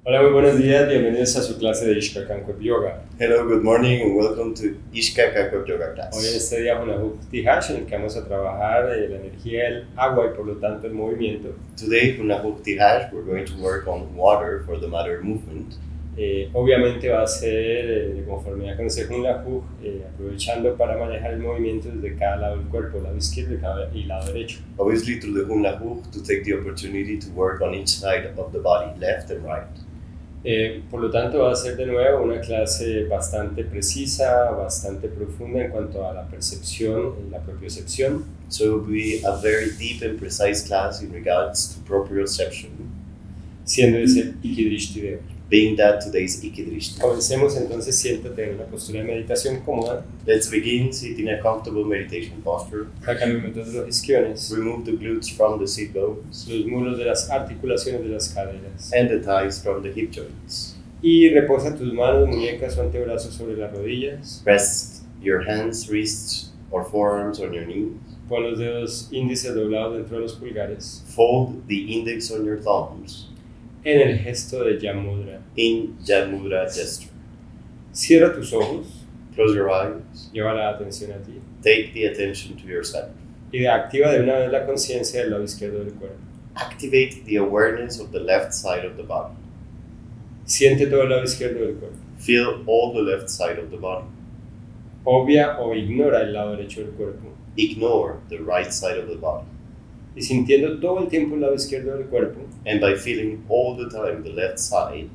Hola, muy buenos días, bienvenidos a su clase de Ishka Yoga. Hello, good morning, and welcome to CRK Yoga class. Hoy en este día un Tijax en el que vamos a trabajar la energía del agua y por lo tanto el movimiento. Today, Tijax, we're going to work on water for the matter movement. Obviamente va a ser de conformidad con ese Hunla-Hug, aprovechando para manejar el movimiento desde cada lado del cuerpo, lado izquierdo y lado derecho. Obviously, through the Hunla-Hug, to take the opportunity to work on each side of the body, left and right. Por lo tanto va a ser de nuevo una clase bastante precisa, bastante profunda en cuanto a la percepción y la propiocepción. So it will be a very deep and precise class in regards to proprioception. Siendo ese Ikidrishti de hoy. Being that today's Ikidrishti. Comencemos entonces, siéntate en una postura de meditación cómoda. Let's begin. Sit in a comfortable meditation posture. Saca los glúteos de los isquiones. Remove the glutes from the sit bones. Los muslos de las articulaciones de las caderas. And the thighs from the hip joints. Y reposa tus manos, muñecas o antebrazos sobre las rodillas. Rest your hands, wrists, or forearms on your knees. Pon los dedos índices doblados dentro de los pulgares. Fold the index on your thumbs. En el gesto de Yamudra. In Yamudra gesture. Cierra tus ojos. Close your eyes. Lleva la atención a ti. Take the attention to yourself. Y activa de una vez la conciencia del lado izquierdo del cuerpo. Activate the awareness of the left side of the body. Siente todo el lado izquierdo del cuerpo. Feel all the left side of the body. Obvia o ignora el lado derecho del cuerpo. Ignore the right side of the body. Y sintiendo todo el tiempo el lado izquierdo del cuerpo, and by feeling all the time the left side,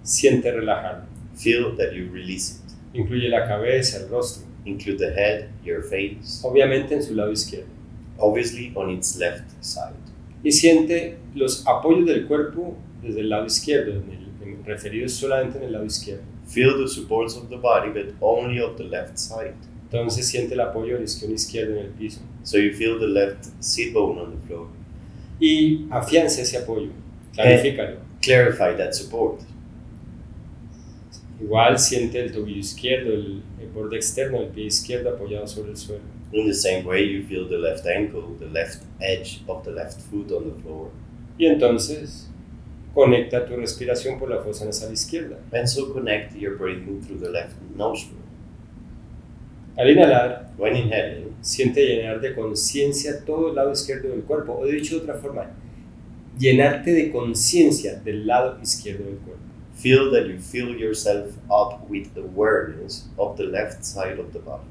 siente relajarlo. Feel that you release it. Incluye la cabeza, el rostro. Include the head, your face. Obviamente en su lado izquierdo. Obviously on its left side. Y siente los apoyos del cuerpo desde el lado izquierdo, referidos solamente en el lado izquierdo. Feel the supports of the body, but only of the left side. Entonces siente el apoyo del isquion izquierdo en el piso. So you feel the left sit bone on the floor. Y afianza ese apoyo, clarifícalo. Clarify that support. Igual siente el tobillo izquierdo, el borde externo del pie izquierdo apoyado sobre el suelo. In the same way, you feel the left ankle, the left edge of the left foot on the floor. Y entonces conecta tu respiración por la fosa nasal izquierda. And so connect your breathing through the left nostril. Al inhalar, when inhaling, siente llenar de conciencia todo el lado izquierdo del cuerpo, o dicho de otra forma, llenarte de conciencia del lado izquierdo del cuerpo. Feel that you fill yourself up with awareness of the left side of the body.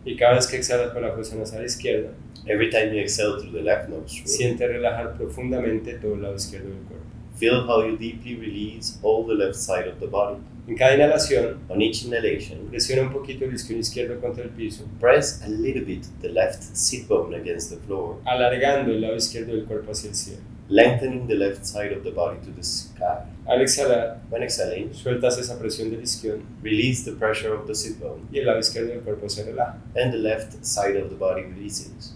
Y cada vez que exhalas por la fosa nasal izquierda, every time you exhale through the left nostril, siente relajar profundamente todo el lado izquierdo del cuerpo. Feel how you deeply release all the left side of the body. En cada inhalación, on each inhalation, presiona un poquito el isquion izquierdo contra el piso. Press a little bit the left sit bone against the floor, alargando el lado izquierdo del cuerpo hacia el cielo. Lengthening the left side of the body to the sky. Al exhalar, when exhaling, sueltas esa presión del isquion. Release the pressure of the sit bone. Y el lado izquierdo del cuerpo se relaja. And the left side of the body releases.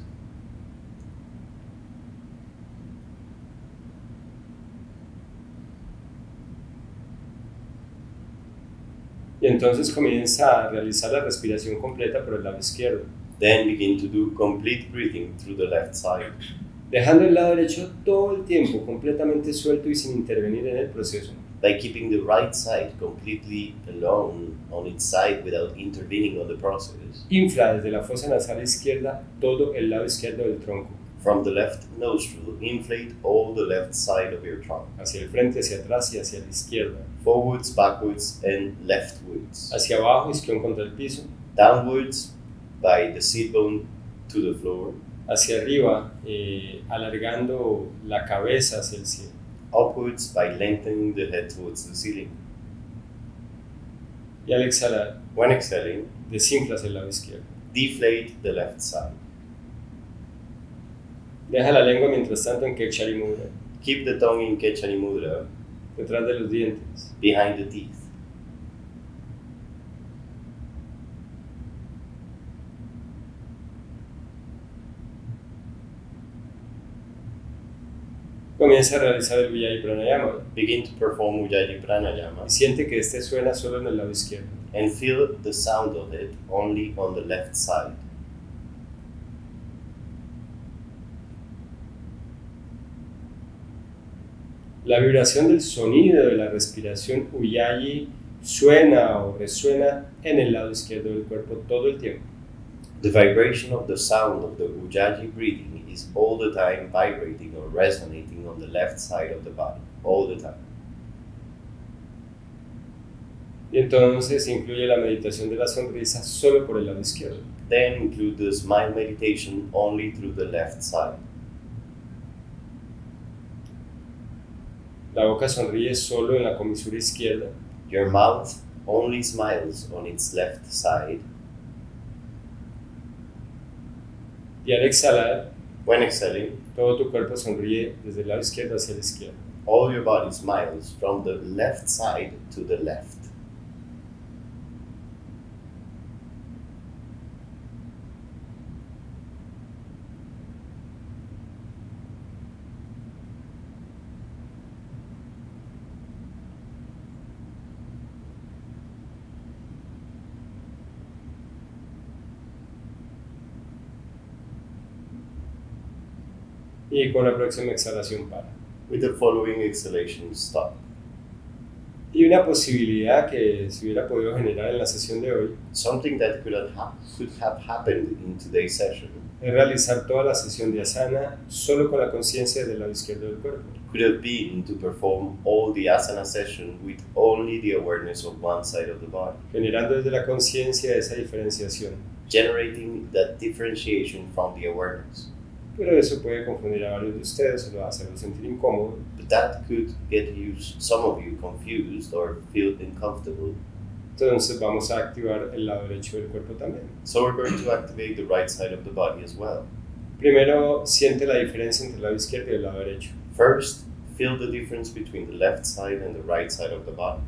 Y entonces comienza a realizar la respiración completa por el lado izquierdo. Then begin to do complete breathing through the left side. Dejando el lado derecho todo el tiempo completamente suelto y sin intervenir en el proceso. By keeping the right side completely alone on its side without intervening on the process. Infla desde la fosa nasal izquierda todo el lado izquierdo del tronco. From the left nostril, inflate all the left side of your trunk. Hacia el frente, hacia atrás y hacia la izquierda. Forwards, backwards, and leftwards. Hacia abajo, isquion contra el piso. Downwards, by the sit bone to the floor. Hacia arriba, alargando la cabeza hacia el cielo. Upwards, by lengthening the head towards the ceiling. Y al exhalar, when exhaling, desinflas el lado izquierdo. Deflate the left side. Deja la lengua mientras tanto en Kekshari Mudra. Keep the tongue in Kekshari Mudra. Detrás de los dientes. Behind the teeth. Comienza a realizar el Ujjayi Pranayama. Begin to perform Ujjayi Pranayama. Y siente que este suena solo en el lado izquierdo. And feel the sound of it only on the left side. La vibración del sonido de la respiración Ujjayi suena o resuena en el lado izquierdo del cuerpo todo el tiempo. The vibration of the sound of the Ujjayi breathing is all the time vibrating or resonating on the left side of the body, all the time. Y entonces incluye la meditación de la sonrisa solo por el lado izquierdo. Then include the smile meditation only through the left side. La boca sonríe solo en la comisura izquierda. Your mouth only smiles on its left side. Y al exhalar, When exhaling, todo tu cuerpo sonríe desde el lado izquierdo hacia la izquierda. all your body smiles from the left side to the left. Y con la próxima exhalación para. With the following exhalation, stop. Y una posibilidad que se hubiera podido generar en la sesión de hoy Something that could have happened in today's session es realizar toda la sesión de asana solo con la conciencia del lado izquierdo del cuerpo. could have been to perform all the asana session with only the awareness of one side of the body, Generando desde la conciencia esa diferenciación. generating that differentiation from the awareness. Pero eso puede confundir a varios de ustedes o lo va a hacerlo sentir incómodo. But that could get some of you confused or feel uncomfortable. Entonces vamos a activar el lado derecho del cuerpo también. So we're going to activate the right side of the body as well. Primero, siente la diferencia entre el lado izquierdo y el lado derecho. First, feel the difference between the left side and the right side of the body.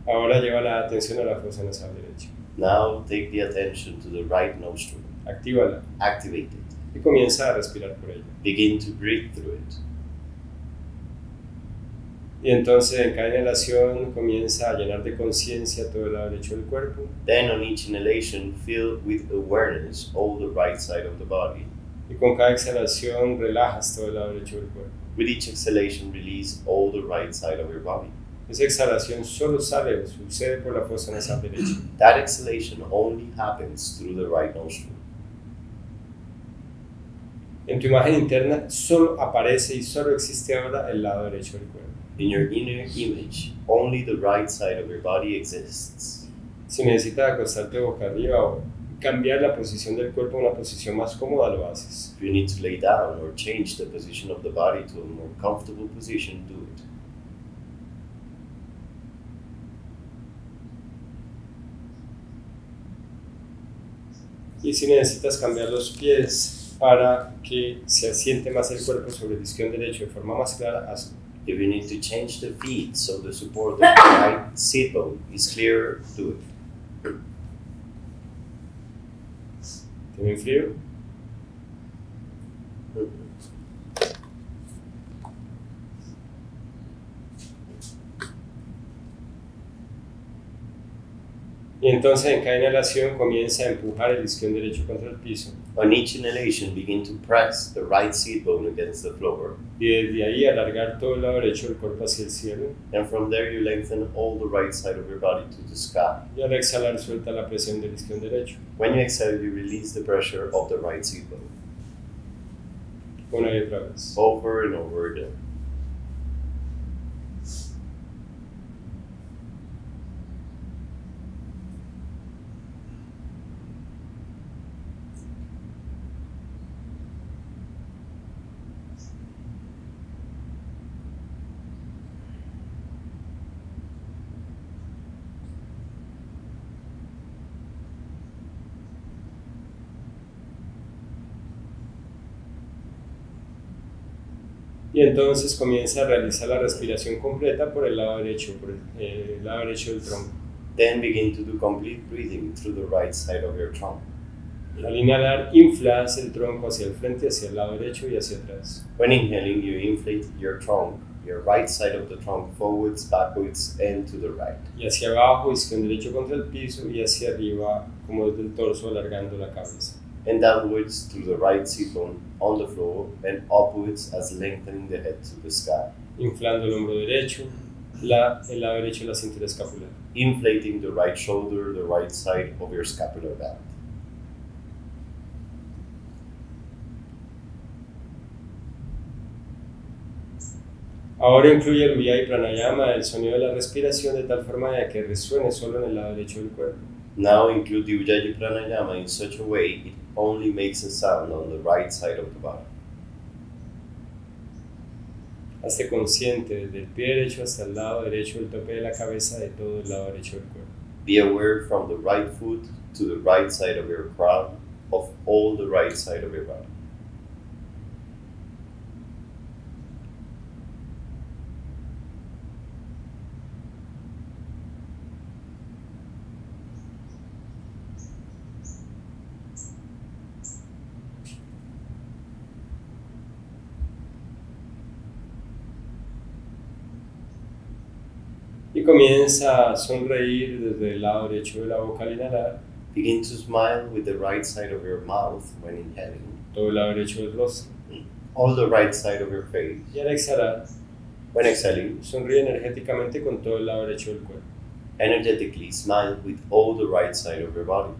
Ahora lleva la atención a la fosa nasal derecha. Now take the attention to the right nostril. Actívala Activate it. y comienza a respirar por ella. Begin to breathe through it. Y entonces en cada inhalación comienza a llenar de conciencia todo el lado derecho del cuerpo. Then on each inhalation, feel with awareness all the right side of the body. Y con cada exhalación relajas todo el lado derecho del cuerpo. With each exhalation, release all the right side of your body. Esa exhalación solo sale o sucede por la fosa nasal derecha. That exhalation only happens through the right nostril. En tu imagen interna solo aparece y solo existe ahora el lado derecho del cuerpo. In your inner image, only the right side of your body exists. Si necesitas acostarte boca arriba o cambiar la posición del cuerpo a una posición más cómoda, lo haces. If you need to lay down or change the position of the body to a more comfortable position, do it. Y si necesitas cambiar los pies para que se asiente más el cuerpo sobre el isquion derecho de forma más clara, hazlo. If you need to change the feet so the support of the right sit bone is clearer, do it. ¿Tienen frío? Y entonces en cada inhalación comienza a empujar el isquion derecho contra el piso. On each inhalation, begin to press the right sit bone against the floor. Y desde ahí alargar todo el lado derecho del cuerpo hacia el cielo. And from there, you lengthen all the right side of your body to the sky. Y al exhalar suelta la presión del isquion derecho. When you exhale, you release the pressure of the right sit bone. Una y otra vez. Over and over again. Y entonces comienza a realizar la respiración completa por el lado derecho, el lado derecho del tronco. Then begin to do complete breathing through the right side of your trunk. Al inhalar, inflas el tronco hacia el frente, hacia el lado derecho y hacia atrás. When inhaling, you inflate your trunk, your right side of the trunk forwards, backwards, and to the right. Y hacia abajo, isquion derecho contra el piso y hacia arriba, como desde el torso, alargando la cabeza. and downwards through the right sit bone on the floor, and upwards as lengthening the head to the sky. Inflando el hombro derecho, el lado derecho de la cintura escapular. Inflating the right shoulder, the right side of your scapular band. Ahora incluye el Ujjayi Pranayama, el sonido de la respiración, de tal forma de que resuene solo en el lado derecho del cuerpo. Now include the Ujjayi Pranayama in such a way it only makes a sound on the right side of the body. Hazte consciente desde el pie derecho hasta el lado derecho del tope de la cabeza de todo el lado derecho del cuerpo. Be aware from the right foot to the right side of your crown of all the right side of your body. Y comienza a sonreír desde el lado derecho de la boca al inhalar, Begin to smile with the right side of your mouth when inhaling, todo el lado derecho del rostro. all the right side of your face. Y al exhalar, When exhaling, sonríe energéticamente con todo el lado derecho del cuerpo. energetically smile with all the right side of your body.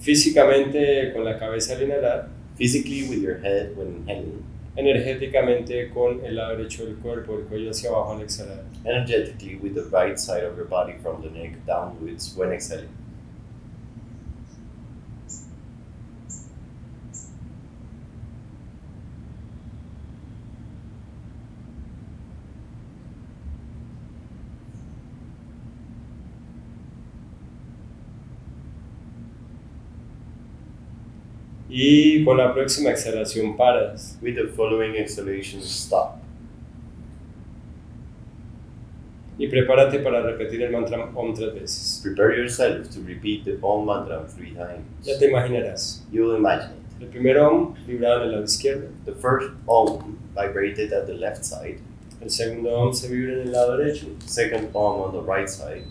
Físicamente con la cabeza al inhalar, Physically with your head when inhaling, energéticamente con el lado derecho del cuerpo, el cuello hacia abajo al exhalar. energetically with the right side of your body from the neck downwards when exhaling. Y con la próxima exhalación paras. With the following exhalation, stop. Y prepárate para repetir el mantra Om 3 veces. Prepare yourself to repeat the Om mantra 3 times. Ya te imaginarás. You'll imagine it. El primer Om vibrado en el lado izquierdo. The first Om vibrated at the left side. El segundo Om se vibra en el lado derecho. Second Om on the right side.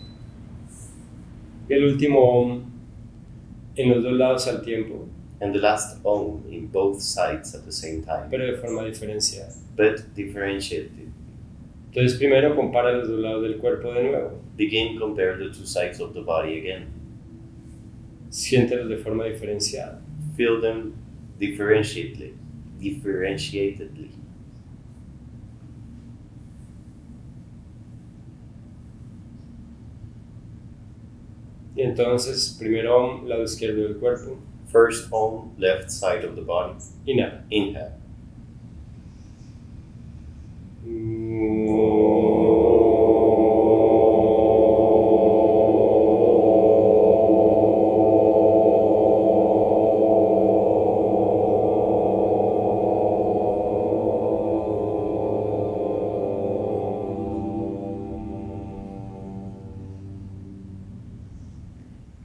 Y el último Om en los dos lados al tiempo, And the last Om in both sides at the same time, pero de forma diferenciada. but differentiated. Entonces primero compara los dos lados del cuerpo de nuevo. Begin compare the two sides of the body again. Siéntelos de forma diferenciada. Feel them differentiatedly. Y entonces primero Om, lado izquierdo del cuerpo. First Om, left side of the body. Inhala. Inhale.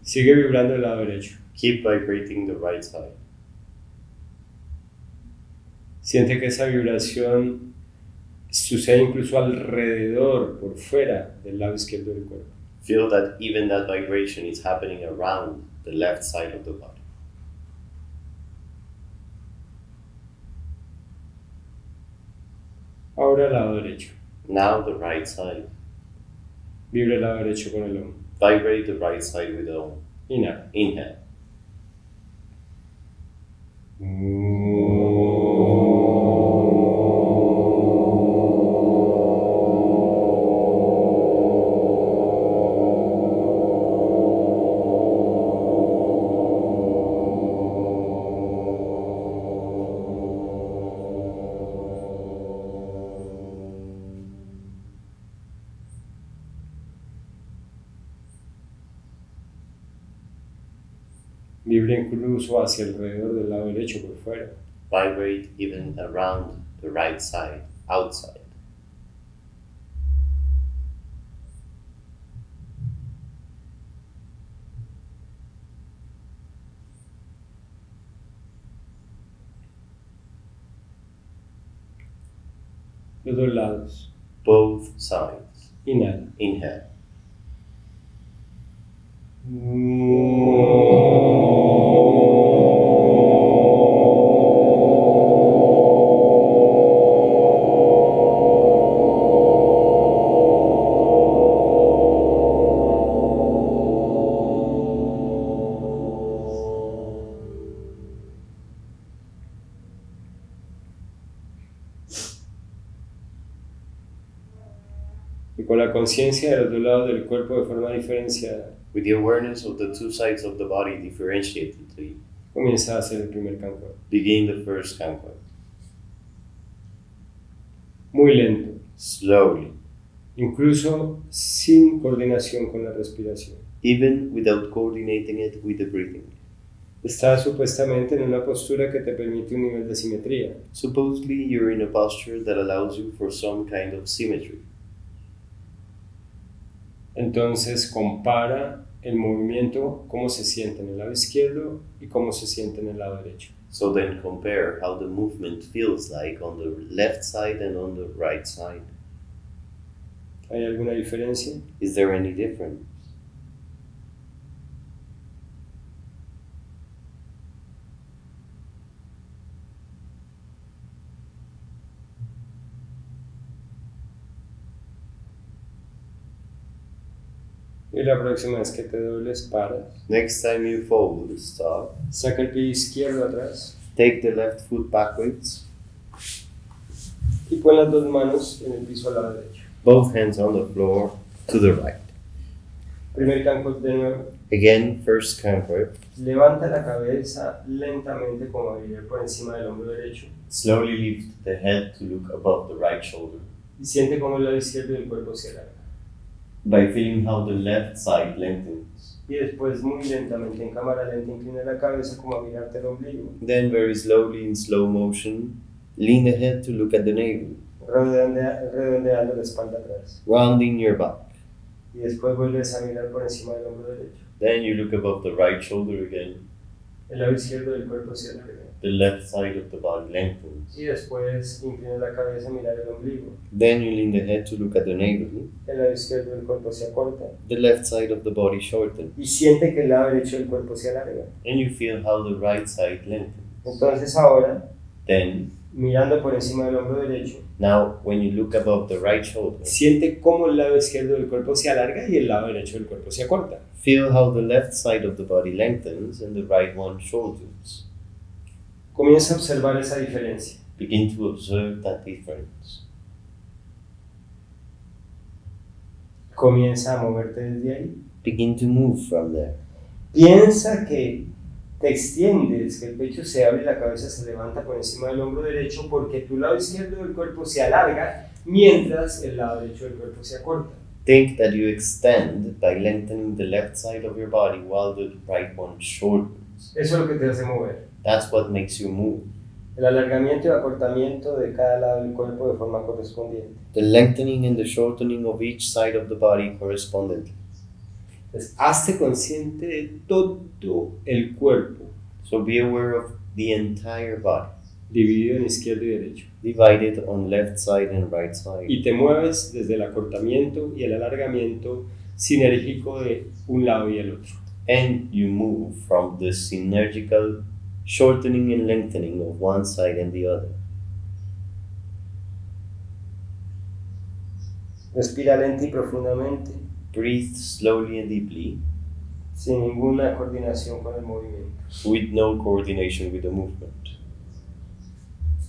Sigue vibrando el lado derecho. Keep vibrating the right side. Siente que esa vibración sucede incluso alrededor, por fuera del lado izquierdo del cuerpo. Feel that even that vibration is happening around the left side of the body. Ahora el lado derecho. Now the right side. Vibra el lado derecho con el Om. Vibrate the right side with the Om. Inhala. Inhale. Vibra incluso hacia alrededor del lado derecho por fuera. Vibrate even around the right side, outside. Los dos lados. Both sides. Inhala. Inhale. Om. con la conciencia de los dos lados del cuerpo de forma diferenciada, with the awareness of the two sides of the body differentiatedly, comienza a hacer el primer canto. begin the first canto. Muy lento, Slowly, incluso sin coordinación con la respiración. even without coordinating it with the breathing. Estás supuestamente en una postura que te permite un nivel de simetría. Supposedly, you're in a posture that allows you for some kind of symmetry. Entonces compara el movimiento, cómo se siente en el lado izquierdo y cómo se siente en el lado derecho. So then compare how the movement feels like on the left side and on the right side. ¿Hay alguna diferencia? Is there any difference? Y la próxima vez que te dobles, paras. Next time you fold, stop. Saca el pie izquierdo atrás Take the left foot backwards. y pon las dos manos en el piso al lado derecho. Both hands on the floor to the right. Primer canto de nuevo. Again, first conquer. Levanta la cabeza lentamente como a mirar por encima del hombro derecho Slowly lift the head to look above the right shoulder. y siente como el lado izquierdo del cuerpo se alarga. By feeling how the left side lengthens. Y después muy lentamente en cámara lenta inclina la cabeza como a mirarte el ombligo, Then very slowly in slow motion, lean the head to look at the navel, redondeando la espalda atrás. rounding your back. Y después vuelves a mirar por encima del hombro derecho. Then you look above the right shoulder again. El lado izquierdo del cuerpo se alarga. The left side of the body lengthens. Y después inclina la cabeza a mirar el ombligo. Then you lean the head to look at the navel. El lado izquierdo del cuerpo se acorta. The left side of the body shortens. Y siente que el lado derecho del cuerpo se alarga. And you feel how the right side lengthens. Entonces ahora, Then, mirando por encima del hombro derecho, now when you look above the right shoulder, siente cómo el lado izquierdo del cuerpo se alarga y el lado derecho del cuerpo se acorta. feel how the left side of the body lengthens and the right one shortens. Comienza a observar esa diferencia. Begin to observe that difference. Comienza a moverte desde ahí. Begin to move from there. Piensa que te extiendes, que el pecho se abre y la cabeza se levanta por encima del hombro derecho porque tu lado izquierdo del cuerpo se alarga mientras el lado derecho del cuerpo se acorta. Think that you extend by lengthening the left side of your body while the right one shortens. Eso es lo que te hace mover. That's what makes you move. El alargamiento y acortamiento de cada lado del cuerpo de forma correspondiente. The lengthening and the shortening of each side of the body correspondingly. Entonces, hazte consciente de todo el cuerpo, So be aware of the entire body, dividido en izquierdo y derecho. divided on left side and right side. Y te mueves desde el acortamiento y el alargamiento sinérgico de un lado y el otro. And you move from the synergical shortening and lengthening of one side and the other. Respira lenta y profundamente, Breathe slowly and deeply, sin ninguna coordinación con el movimiento. with no coordination with the movement.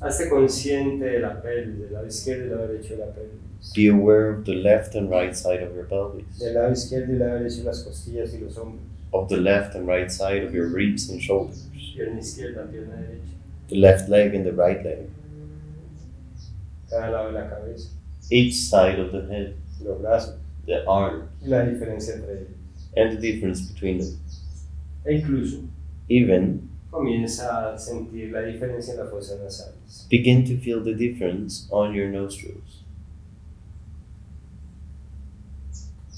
Hazte consciente de la pelvis, del lado izquierdo y del lado derecho de la pelvis. Be aware of the left and right side of your pelvis, Del lado izquierdo y lado derecho las costillas y los hombros. of the left and right side of your ribs and shoulders, Pierna izquierda, pierna derecha. the left leg and the right leg, Cada lado de la cabeza, each side of the head, los brazos the arm, y la diferencia entre ellos. and the difference between them. E incluso Even comienza a sentir la diferencia en las fosas nasales. begin to feel the difference on your nostrils.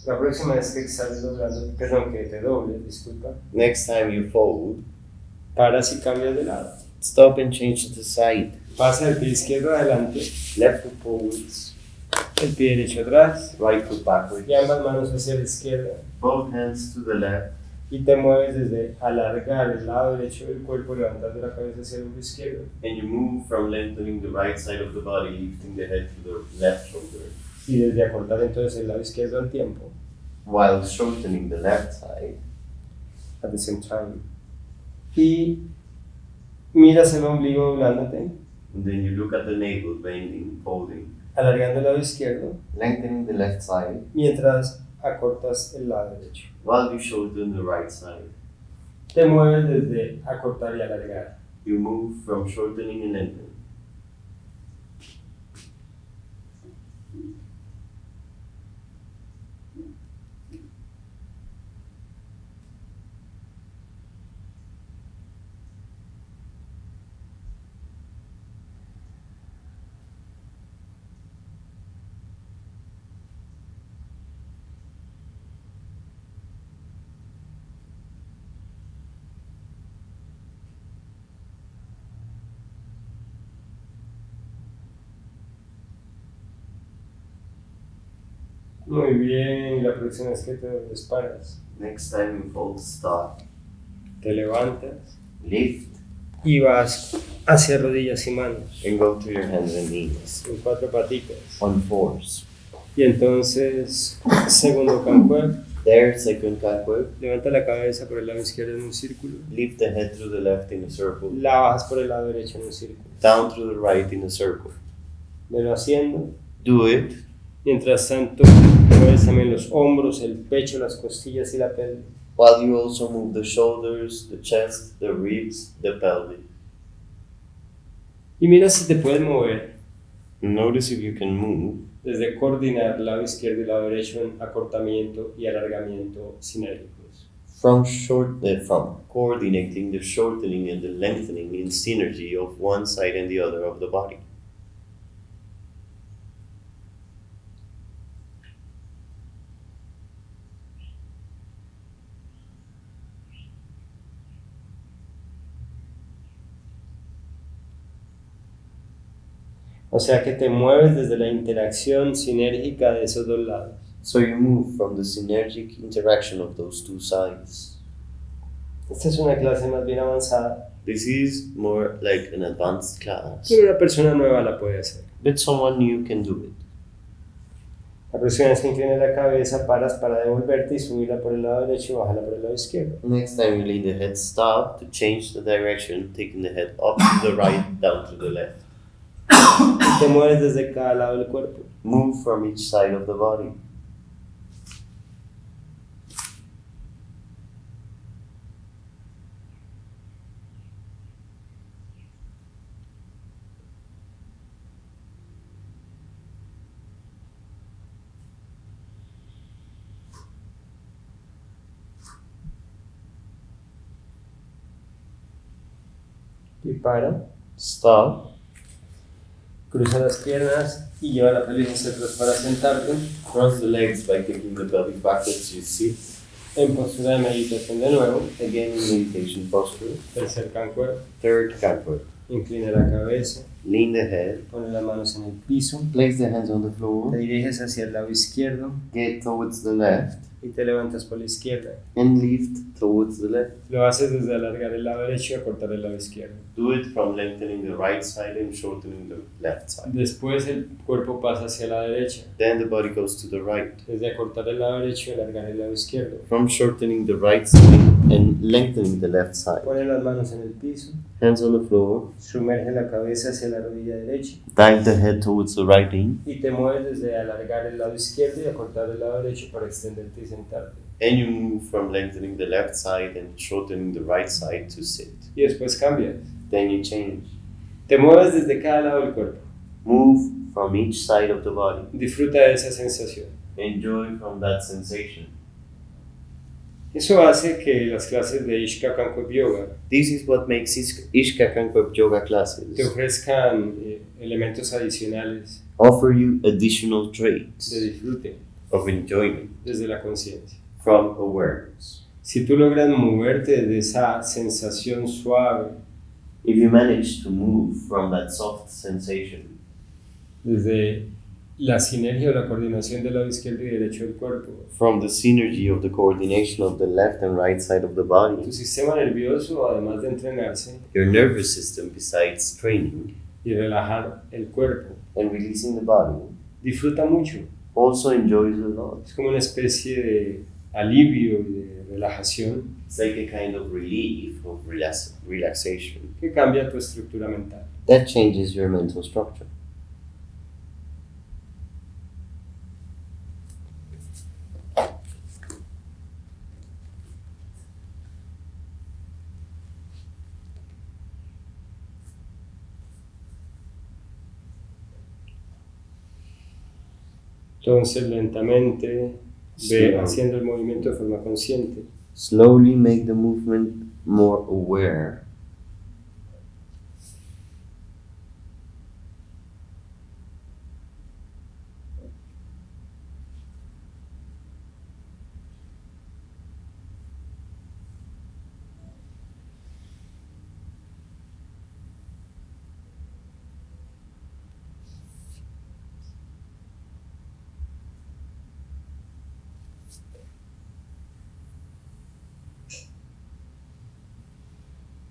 La próxima vez que exhales doblando, perdón, que te dobles, disculpa, Next time you fold, paras y cambias de lado. stop and change to the side. Pasa el pie izquierdo adelante, Left foot forwards, el pie derecho atrás right foot backwards, y ambas manos hacia la izquierda. both hands to the left, Y te mueves desde alargar el lado derecho del cuerpo, levantando la cabeza hacia el hombro izquierdo. and you move from lengthening the right side of the body, lifting the head to the left shoulder, Y desde acortar entonces el lado izquierdo al tiempo, while shortening the left side. at the same time. Y miras el ombligo doblándote And then you look at the navel, bending, folding. alargando el lado izquierdo lengthening the left side, mientras acortas el lado derecho. while you shorten the right side. Te mueves desde acortar y alargar. You move from shortening and lengthening. Muy bien, y la próxima vez que te dobles paras. Next time you fold, stop, Te levantas lift, y vas hacia rodillas y manos, and go to your hands and knees en 4 patitas. on fours. Y entonces, segundo cancuer, There, second canquer, levanta la cabeza por el lado izquierdo en un círculo, lift the head through the left in a circle, la bajas por el lado derecho en un círculo. down through the right in a circle. Velo haciendo. Do it. Mientras tanto, mueves también los hombros, el pecho, las costillas y la pelvis. While you also move the shoulders, the chest, the ribs, the pelvis. Y mira si te puedes mover Notice if you can move desde coordinar lado izquierdo y lado derecho en acortamiento y alargamiento sinérgicos. from coordinating the shortening and the lengthening in synergy of one side and the other of the body. O sea que te mueves desde la interacción sinérgica de esos dos lados. So you move from the synergic interaction of those two sides. Esta es una clase más bien avanzada, This is more like an advanced class, pero una persona nueva la puede hacer. but someone new can do it. La próxima vez que inclines la cabeza, paras para devolverte y subirla por el lado derecho y bajarla por el lado izquierdo. Next time you lean the head, stop to change the direction, taking the head up to the right, down to the left. Te mueves desde cada lado del cuerpo. Move from each side of the body. Y para. Stop. Cruza las piernas y lleva la pelvis hacia atrás para sentarte. Cross the legs by taking the pelvis backwards. You sit. En postura de meditación de nuevo. Again in meditation posture. Tercer cancuer. Third canquer. Inclina la cabeza. Lean the head. Pone las manos en el piso. Place the hands on the Te floor. diriges hacia el lado izquierdo Get towards the left. y te levantas por la izquierda. And lift towards the left. Lo haces desde alargar el lado derecho y acortar el lado izquierdo. Do it from lengthening the right side and shortening the left side. Después el cuerpo pasa hacia la derecha. Then the body goes to the right. Desde acortar el lado derecho y alargar el lado izquierdo. From shortening the right side and lengthening the left side. Pone las manos en el piso. Hands on the floor. Sumerge la cabeza hacia la rodilla derecha. Dive the head towards the right knee. Y te mueves desde alargar el lado izquierdo y acortar el lado derecho para extenderte y sentarte. And you move from lengthening the left side and shortening the right side to sit. Y después cambias. Then you change. Te mueves desde cada lado del cuerpo. Move from each side of the body. Disfruta de esa sensación. Enjoy from that sensation. Eso hace que las clases de Ishka Yoga This is what makes Ishka Kankwep Yoga classes te ofrezcan elementos adicionales offer you additional de traits disfrute of enjoyment desde la conciencia. from awareness. Si tú logras moverte de esa sensación suave, If you manage to move from that soft sensation, desde la sinergia o la coordinación del lado izquierdo y derecho del cuerpo, from the synergy of the coordination of the left and right side of the tu body, sistema nervioso, además de entrenarse your nervous system, besides training y relajar el cuerpo, and releasing the body, disfruta mucho. also enjoys a lot. Es como una especie de alivio y de relajación It's like a kind of relief, of relaxation. que cambia tu estructura mental. That changes your mental structure. Entonces lentamente ve haciendo el movimiento de forma consciente. Slowly make the movement more aware.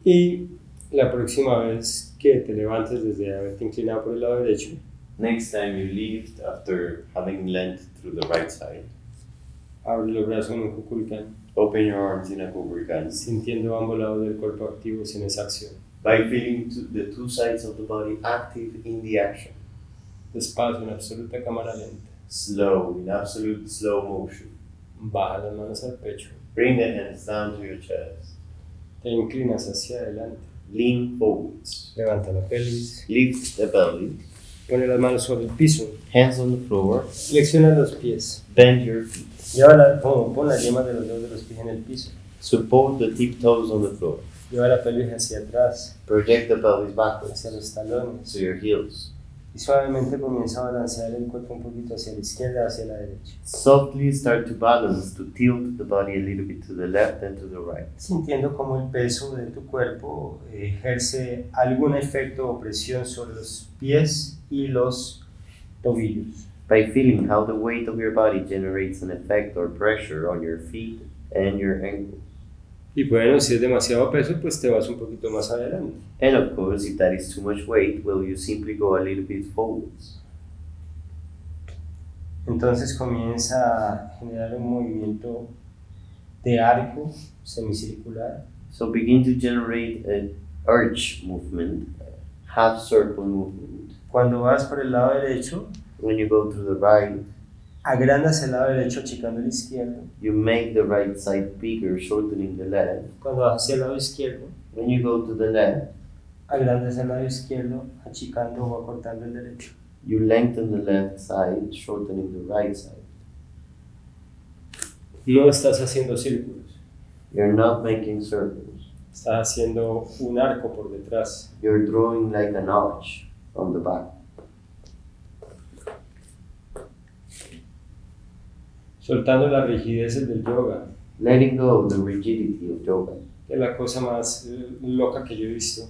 Y la próxima vez que te levantes desde haberte inclinado por el lado derecho, Next time you lift after having leant through the right side, abre los brazos en un kukulkan, open your arms in a kukulkan, sintiendo ambos lados del cuerpo activos en esa acción. by feeling the two sides of the body active in the action. Despacio, en absoluta cámara lenta. Slow, in absolute slow motion. Baja las manos al pecho. Bring the hands down to your chest. Te inclinas hacia adelante. Lean forwards. Levanta la pelvis. Lift the belly. Pone las manos sobre el piso. Hands on the floor. Flexiona los pies. Bend your feet. Pon las yemas de los dedos de los pies en el piso. Support the tiptoes on the floor. Lleva la pelvis hacia atrás, Project the pelvis backwards hacia los talones. to your heels. Y suavemente comienza a balancear el cuerpo un poquito hacia la izquierda, hacia la derecha. Softly start to balance, to tilt the body a little bit to the left and to the right. Sintiendo cómo el peso de tu cuerpo ejerce algún efecto o presión sobre los pies y los tobillos. By feeling how the weight of your body generates an effect or pressure on your feet and your ankles. Y bueno, si es demasiado peso, pues te vas un poquito más adelante. And of course, if that is too much weight, well, you simply go a little bit forwards. Entonces comienza a generar un movimiento de arco semicircular. So begin to generate an arch movement, half circle movement. Cuando vas por el lado derecho, When you go to the right, agrandas el lado derecho achicando el izquierdo. you make the right side bigger, shortening the left. Cuando vas hacia el lado izquierdo, When you go to the left, agrandas el lado izquierdo achicando o acortando el derecho. you lengthen the left side, shortening the right side. No estás haciendo círculos, You're not making circles. estás haciendo un arco por detrás. You're drawing like an arch from the back. Soltando las rigideces del yoga, Letting go of the rigidity of yoga, que es la cosa más loca que yo he visto.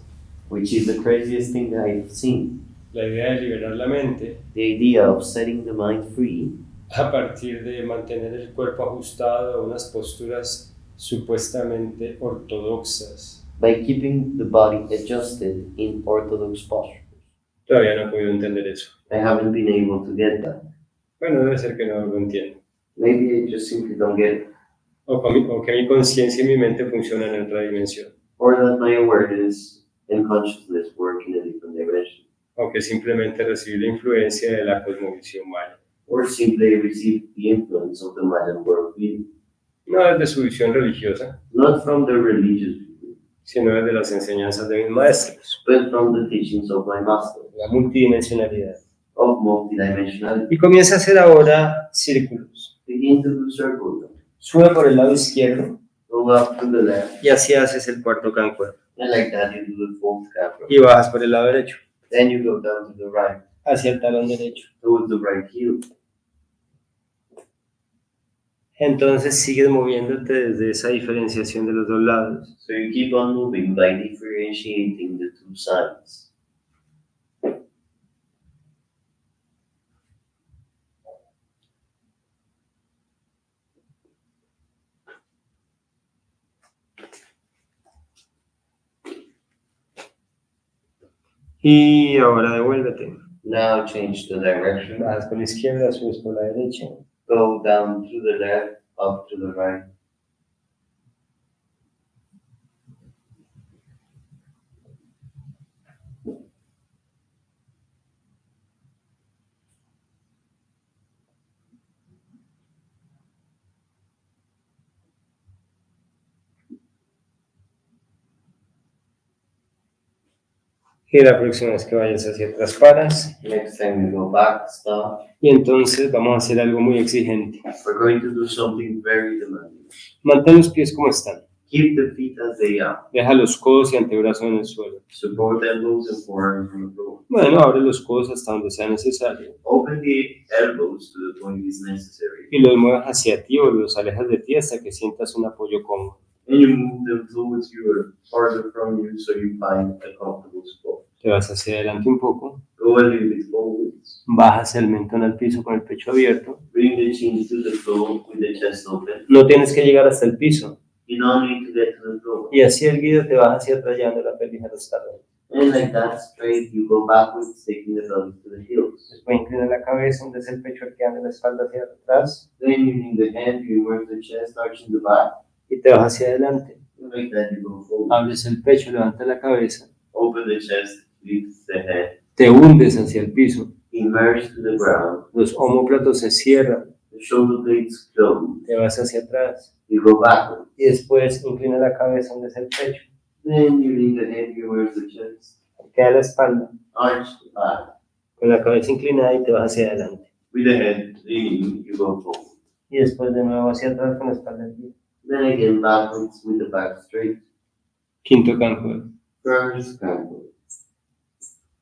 which is the craziest thing I've seen. La idea de liberar la mente The idea of setting the mind free a partir de mantener el cuerpo ajustado a unas posturas supuestamente ortodoxas. by keeping the body adjusted in orthodox postures. Todavía no he podido entender eso. I haven't been able to get that. Bueno, debe ser que no lo entiendo. Maybe I just simply don't get it. O que mi conciencia y mi mente funcionan en otra dimensión. Or that my awareness and consciousness work in a different dimension. O que simplemente recibí la influencia de la cosmovisión maya. Or simply receive the influence of the Mayan worldview. No desde su visión religiosa, Not from the religious view, sino desde las enseñanzas de mis maestros. but from the teachings of my master, La multidimensionalidad. of multidimensionality. Y comienza a hacer ahora círculos. Begin to do circles. Sube por el lado izquierdo Go up to the left, y así haces el cuarto cancuero. and like that you do the fourth capra. Y bajas por el lado derecho, Then you go down to the right, hacia el talón derecho. towards the right heel. Entonces sigues moviéndote desde esa diferenciación de los dos lados. So you keep on moving by differentiating the two sides. Y ahora devuélvete. Now change the direction. Bajas por la izquierda, subes por la derecha. Go down to the left, up to the right. Y la próxima vez que vayas hacia atrás paras. Next time you go back, stop. Y entonces vamos a hacer algo muy exigente. We're going to do something very demanding. Mantén los pies como están. Keep the feet as they are. Deja los codos y antebrazos en el suelo. Support elbows and forearms on the floor. Bueno, abre los codos hasta donde sea necesario. Open the elbows to the point is necessary. Y los muevas hacia ti o los alejas de ti hasta que sientas un apoyo cómodo. And you move them towards you or farther from you so you find a comfortable spot. Te vas hacia adelante un poco. Go a little bit forwards. Bajas el mentón al piso con el pecho abierto. Bring the chin to the floor with the chest open. No tienes que llegar hasta el piso. You don't need to get to the floor. Y así erguido te vas hacia atrás llevando la pelvis a los talones. And like that, straight, you go backwards, taking the pelvis to the heels. Después inclina la cabeza, hundes el pecho, arqueando la espalda hacia atrás. Then using the hand, you immerse the chest, arching the back. Y te vas hacia adelante. And like that, you go forward. Abres el pecho, levantas la cabeza. Open the chest, lift the head. Te hundes hacia el piso. Immerse to the ground. Los omóplatos se cierran. The shoulder blades close. Te vas hacia atrás. You go backward. Y después inclina la cabeza, hundes el pecho. Then you lean the head, you immerse the chest. Arquea la espalda. Arch the back. Con la cabeza inclinada y te vas hacia adelante. With the head leaning, you go forward. Y después de nuevo hacia atrás con la espalda erguida. Then again backwards with the back straight. Quinto canto. First crank.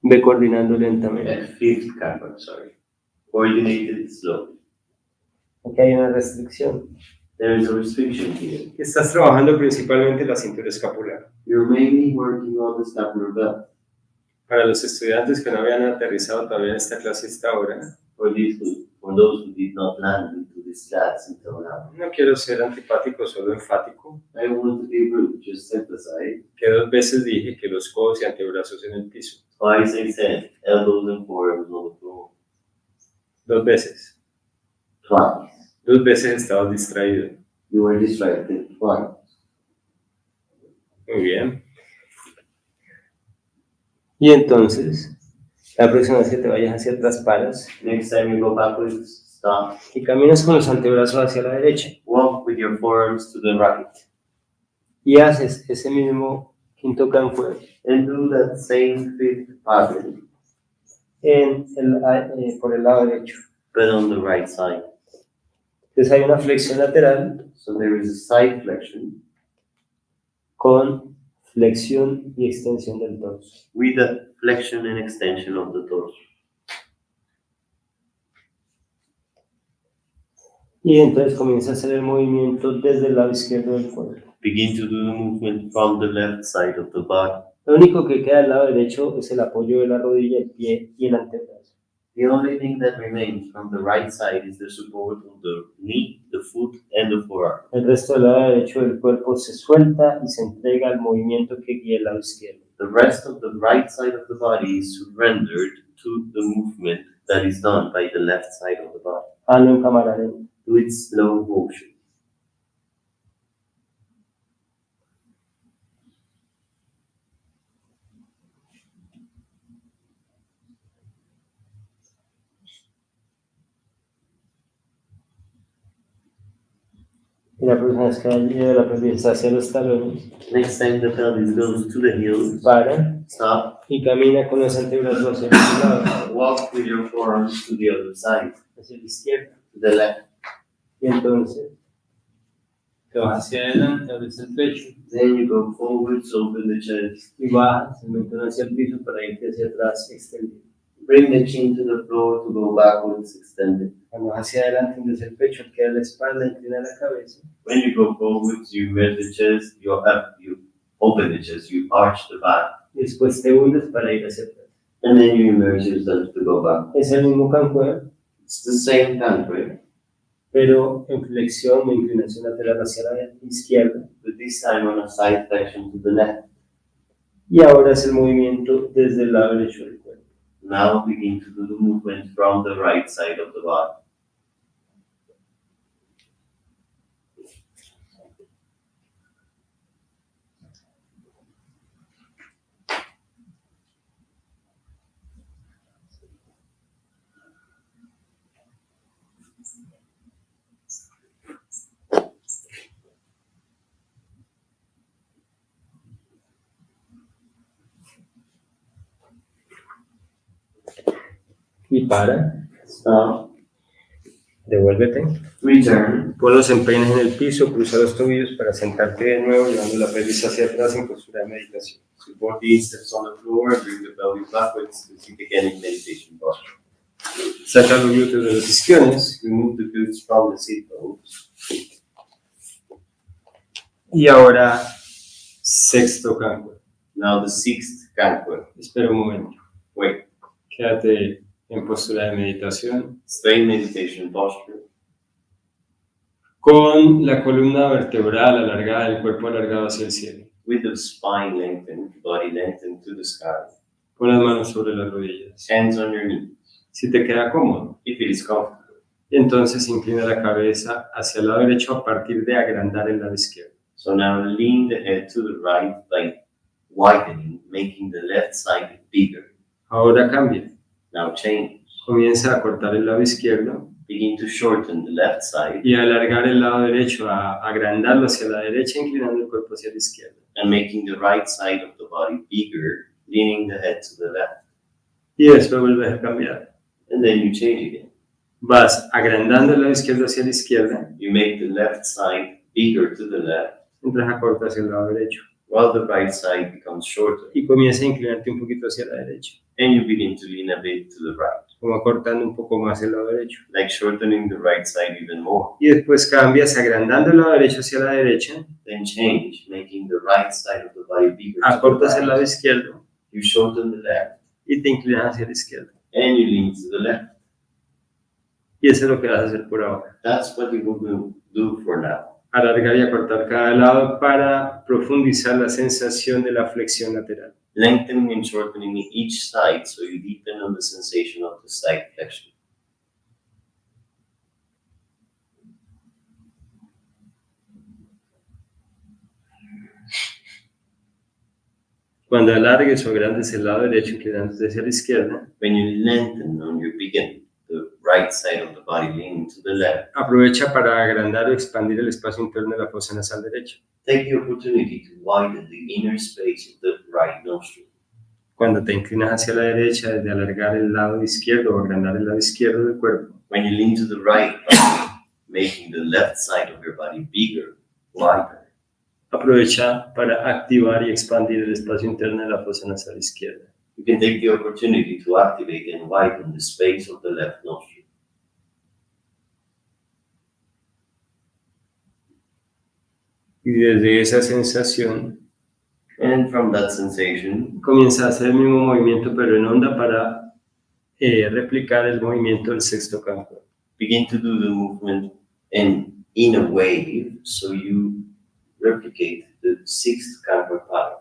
Ve coordinando lentamente. Fifth crank, sorry. Coordinated slowly. Aquí hay una restricción. There is a restriction here. Estás trabajando principalmente la cintura escapular. You're mainly working on the scapular belt. Para los estudiantes que no habían aterrizado todavía en esta clase hasta ahora, For those who did not land into this class until now. no quiero ser antipático, solo enfático, I want to be rude, just emphasize. que 2 veces dije que los codos y antebrazos en el piso. Twice I said elbows and forearms on the floor. 2 veces. Twice. 2 veces estabas distraído. You were distracted twice. Muy bien. Y entonces, la próxima vez que te vayas hacia atrás paras Next time you go backwards, stop. y caminas con los antebrazos hacia la derecha Walk with your forearms to the right. y haces ese mismo quinto canto And do that same fifth pattern, por el lado derecho. but on the right side. Entonces hay una flexión lateral So there is a side flexion con flexión y extensión del torso. with a flexion and extension of the torso. Y entonces comienza a hacer el movimiento desde el lado izquierdo del cuerpo. Begin to do the movement from the left side of the body. Lo único que queda del lado derecho es el apoyo de la rodilla, el pie y el antebrazo. The only thing that remains from the right side is the support of the knee, the foot, and the forearm. El resto del lado derecho del cuerpo se suelta y se entrega al movimiento que guía el lado izquierdo. The rest of the right side of the body is surrendered to the movement that is done by the left side of the body. Hazlo en cámara lenta. Do it slow motion. Y la próxima vez que lleve la pelvis hacia los talones, Next time the pelvis goes to the heels, para stop. y camina con los antebrazos hacia el lado, Walk with your forearms to the other side, hacia la izquierda. to the left. Y entonces te vas hacia adelante, abres el pecho Then you go forwards, open the chest. y bajas el mentón hacia el piso para irte hacia atrás extendido. Bring the chin to the floor to go backwards, extended. Cuando vas hacia adelante, hundes el pecho, queda la espalda, inclina la cabeza. When you go forwards, you raise the chest, you open the chest, you arch the back, Y después te hundes para ir hacia atrás. and then you immerse yourself to go back. Es el mismo cancuer, It's the same country, pero en flexión o inclinación lateral hacia la izquierda. but this time on a side flexion to the left. Y ahora es el movimiento desde el lado derecho del cuerpo. Now begin to do the movement from the right side of the body. Y para. Stop. Devuélvete. Return. Pon los empeines en el piso, cruza los tobillos para sentarte de nuevo, llevando la pelvis hacia atrás en postura de meditación. Support the insteps on the floor and bring the pelvis backwards to sit again in meditation posture. Saca los glúteos de los isquiones. Remove the glutes from the sit bones. Y ahora, sexto canto. Now the sixth canto. Espera un momento. Wait. Quédate en postura de meditación. Stay in meditation posture. Con la columna vertebral alargada, el cuerpo alargado hacia el cielo. With the spine lengthened, body lengthened to the sky. Pon las manos sobre las rodillas. Hands on your knees. Si te queda cómodo. If it is comfortable. Entonces inclina la cabeza hacia el lado derecho a partir de agrandar el lado izquierdo. So now lean the head to the right by widening, making the left side bigger. Ahora cambia. Now change. Comienza a cortar el lado izquierdo. Begin to shorten the left side. Y alargar el lado derecho, a agrandarlo hacia la derecha, inclinando el cuerpo hacia la izquierda. And making the right side of the body bigger, leaning the head to the left. Y después vuelves a cambiar. And then you change again. Vas agrandando el lado izquierdo hacia la izquierda. You make the left side bigger to the left. Mientras acortas el lado derecho. While the right side becomes shorter. Y comienza a inclinarte un poquito hacia la derecha. And you begin to lean a bit to the right. Como acortando un poco más el lado derecho. Like shortening the right side even more. Y después cambias agrandando el lado derecho hacia la derecha. Then change, making the right side of the body bigger. Acortas el lado izquierdo. You shorten the left. Y te inclinas hacia la izquierda. And you lean to the left. Y eso es lo que vas a hacer por ahora. That's what you will do for now. Alargar y acortar cada lado para profundizar la sensación de la flexión lateral. Lengthening and shortening each side so you deepen on the sensation of the side flexion. Cuando alargues o agrandes el lado derecho inclinándote hacia la izquierda, When you lengthen on your begin, the right side of the body leaning to the left, aprovecha para agrandar o expandir el espacio interno de la fosa nasal derecha. take the opportunity to widen the inner space of the right nostril. Cuando te inclinas hacia la derecha, desde alargar el lado izquierdo o agrandar el lado izquierdo del cuerpo, When you lean to the right, making the left side of your body bigger, wider, aprovecha para activar y expandir el espacio interno de la fosa nasal izquierda. you can take the opportunity to activate and widen the space of the left nostril. Y desde esa sensación, And from that sensation, comienza a hacer el mismo movimiento pero en onda para replicar el movimiento del sexto campo. begin to do the movement in a wave so you replicate the sixth canto pattern.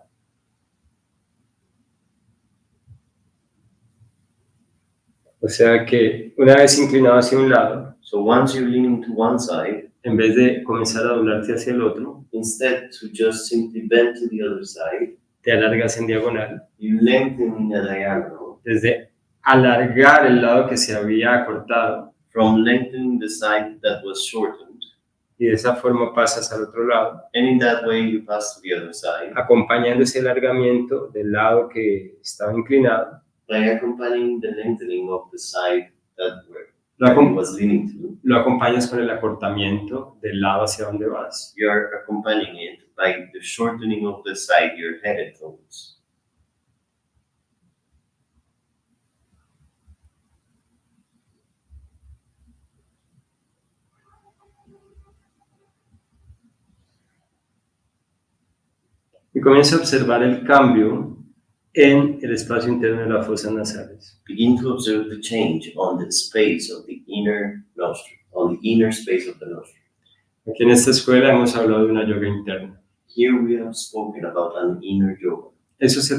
O sea que una vez inclinado hacia un lado, So once you're leaning to one side, en vez de comenzar a doblarte hacia el otro, instead to just simply bend to the other side, te alargas en diagonal. you lengthen in a diagonal. Desde alargar el lado que se había acortado From lengthening the side that was shortened, y de esa forma pasas al otro lado, and in that way you pass to the other side acompañando ese alargamiento del lado que estaba inclinado. by accompanying the lengthening of the side that Lo, it acom- was leaning to. lo acompañas con el acortamiento del lado hacia donde vas. You are accompanying it by the shortening of the side you're headed towards. Y comienza a observar el cambio en el espacio interno de las fosas nasales. Begin to observe the change on the space of the inner nostril, on the inner space of the nostril. Aquí en esta escuela hemos hablado de una yoga interna. Here we have spoken about an inner yoga. Eso se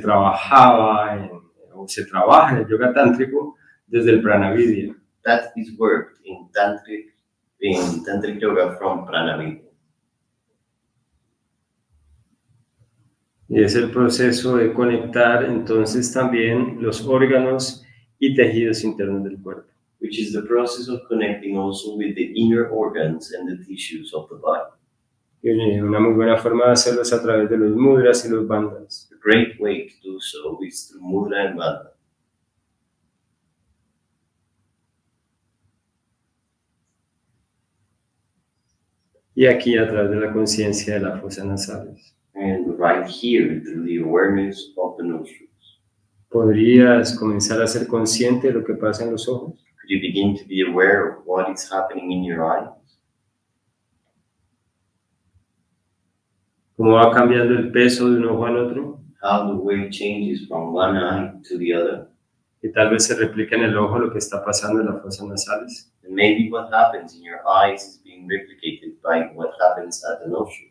trabajaba o se trabaja en el yoga tántrico desde el pranavidya. That is worked in tantric yoga from Pranavidya. Y es el proceso de conectar entonces también los órganos y tejidos internos del cuerpo. Which is the process of connecting also with the inner organs and the tissues of the body. Y una muy buena forma de hacerlo es a través de los mudras y los bandhas. A great way to do so is through mudra and bandha. Y aquí a través de la conciencia de las fosas nasales. And right here, through the awareness of the nostrils. ¿Podrías comenzar a ser consciente de lo que pasa en los ojos? Could you begin to be aware of what is happening in your eyes? ¿Cómo va cambiando el peso de un ojo al otro? How the weight changes from one eye to the other. Y tal vez se replica en el ojo lo que está pasando en las fosas nasales. And maybe what happens in your eyes is being replicated by what happens at the nostril.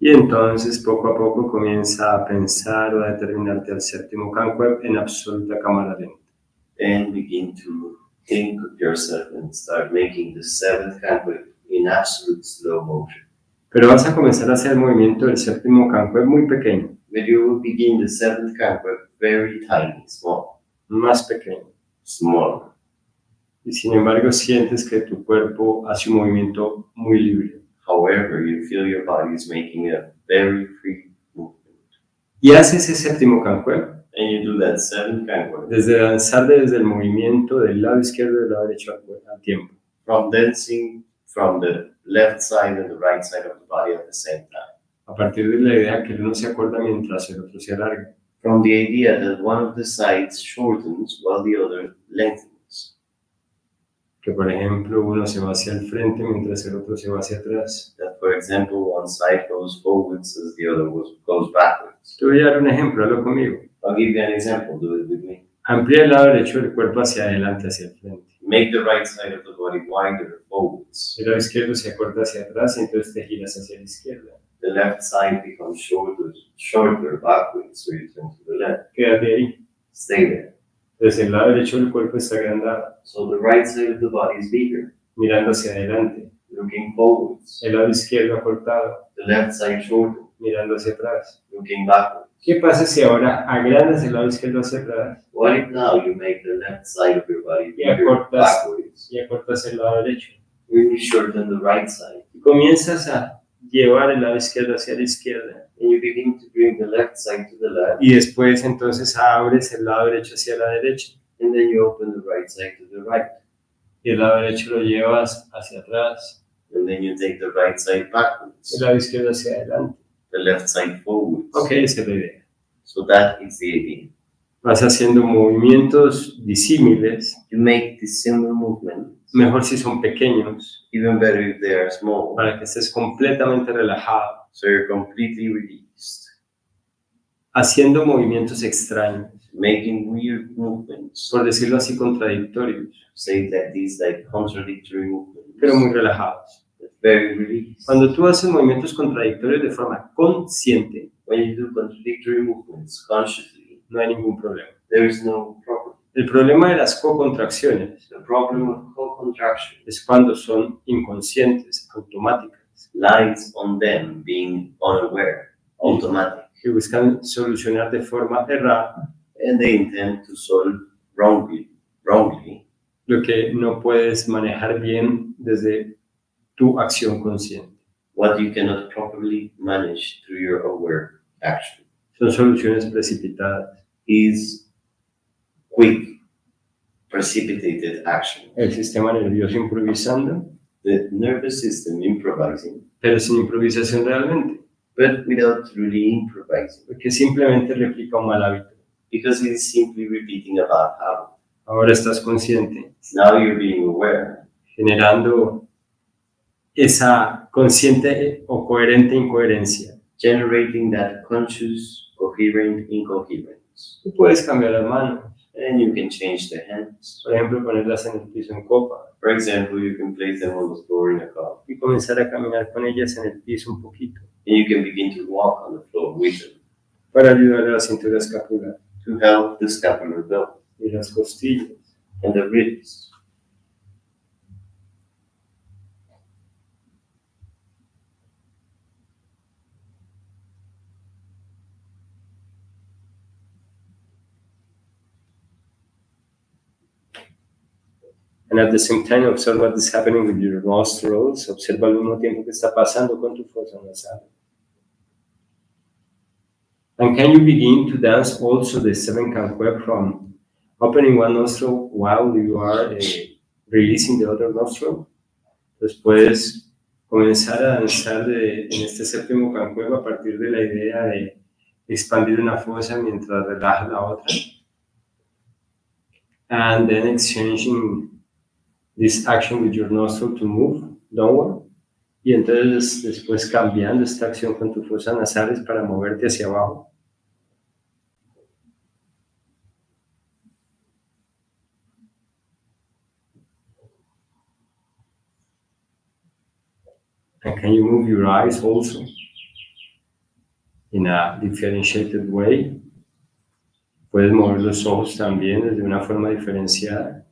Y entonces poco a poco comienza a pensar o a determinarte al séptimo cancuep en absoluta cámara lenta. And begin to think of yourself and start making the seventh cancuep in absolute slow motion. Pero vas a comenzar a hacer el movimiento del séptimo cancuep muy pequeño. But you will begin the seventh cancuep very tiny, small. Más pequeño. Small. Y sin embargo sientes que tu cuerpo hace un movimiento muy libre. However, you feel your body is making a very free movement. Y haces ese séptimo cancuep. And you do that seventh cancuep. Desde danzar desde el movimiento del lado izquierdo y del lado derecho al tiempo. From dancing from the left side and the right side of the body at the same time. A partir de la idea que el uno se acorta mientras el otro se alarga. From the idea that one of the sides shortens while the other lengthens. Que por ejemplo uno se va hacia el frente mientras el otro se va hacia atrás. That, for example, one side goes forwards as the other goes backwards. Te voy a dar un ejemplo, hazlo conmigo. I'll give you an example, do it with me. Amplía el lado derecho del cuerpo hacia adelante, hacia el frente. Make the right side of the body wider forwards. El lado izquierdo se acorta hacia atrás y entonces te giras hacia la izquierda. The left side becomes shorter backwards, so you turn to the left. Quédate ahí. Stay there. Entonces el lado derecho del cuerpo está agrandado, So the right side of the body is bigger, mirando hacia adelante. looking forwards. El lado izquierdo acortado, The left side shorter, mirando hacia atrás. looking backwards. ¿Qué pasa si ahora agrandas el lado izquierdo hacia atrás What if now you make the left side of your body y bigger backwards? acortas el lado derecho? When you shorten the right side, Y comienzas a llevar el lado izquierdo hacia la izquierda. and you begin to bring the left side to the left, Y después entonces abres el lado derecho hacia la derecha. and then you open the right side to the right, Y el lado derecho lo llevas hacia atrás. and then you take the right side backwards, El lado izquierdo hacia adelante. the left side forwards. Ok, esa es la idea. So that is the idea. Vas haciendo movimientos disímiles, You make the similar movements, mejor si son pequeños, even better if they are small, para que estés completamente relajado, so you're completely released, haciendo movimientos extraños, making weird movements, por decirlo así, contradictorios, say that these like contradictory pero movements, muy relajados. but very released. Cuando tú haces movimientos contradictorios de forma consciente, When you do contradictory movements consciously, no hay ningún problema. there is no problem. El problema de las co-contracciones The problem of co-contraction es cuando son inconscientes, automáticas, lies on them being unaware, automatic, que buscan solucionar de forma errada and they intend to solve wrongly lo que no puedes manejar bien desde tu acción consciente. what you cannot properly manage through your aware action. Son soluciones precipitadas. Is quick, precipitated action. El sistema nervioso improvisando, The nervous system improvising, pero sin improvisación realmente, but without really improvising, porque simplemente replica un mal hábito. because it is simply repeating a bad habit. Ahora estás consciente, Now you're being aware, generando esa consciente o coherente incoherencia. generating that conscious, coherent incoherence. Tú puedes cambiar las manos, And you can change the hands. por ejemplo, ponerlas en el piso en copa For example, you can place them on the floor in a cup, y comenzar a caminar con ellas en el piso un poquito and you can begin to walk on the floor with them para ayudar a la cintura escapular to help the scapular belt y las costillas. and the ribs. And at the same time, observe what is happening with your nostrils. Observa al mismo tiempo que está pasando con tu fosa nasal. And can you begin to dance also the 7 canqué from opening one nostril while you are releasing the other nostril? Entonces puedes comenzar a danzar en este séptimo canqué a partir de la idea de expandir una fosa mientras relajas la otra. And then exchanging this action with your nostril to move downward. Y entonces después cambiando esta acción con tus fosas nasales para moverte hacia abajo. And can you move your eyes also in a differentiated way? Puedes mover los ojos también desde una forma diferenciada.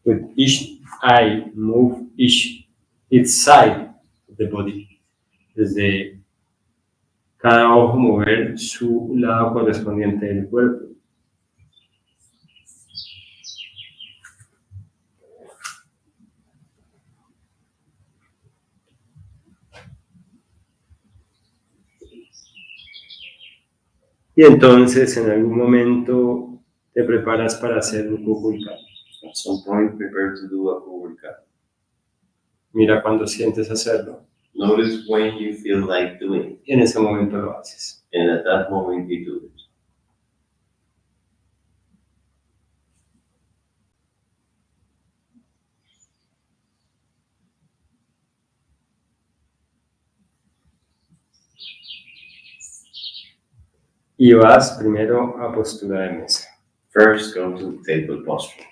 With each eye, move its side of the body. Desde cada ojo mover su lado correspondiente del cuerpo. Y entonces en algún momento te preparas para hacer un kukulka. At some point, prepare to do a CRK. Mira cuando sientes hacerlo. Notice when you feel like doing it, Y en ese momento lo haces. and at that moment you do it. Y vas primero a postura de mesa. First, go to table posture.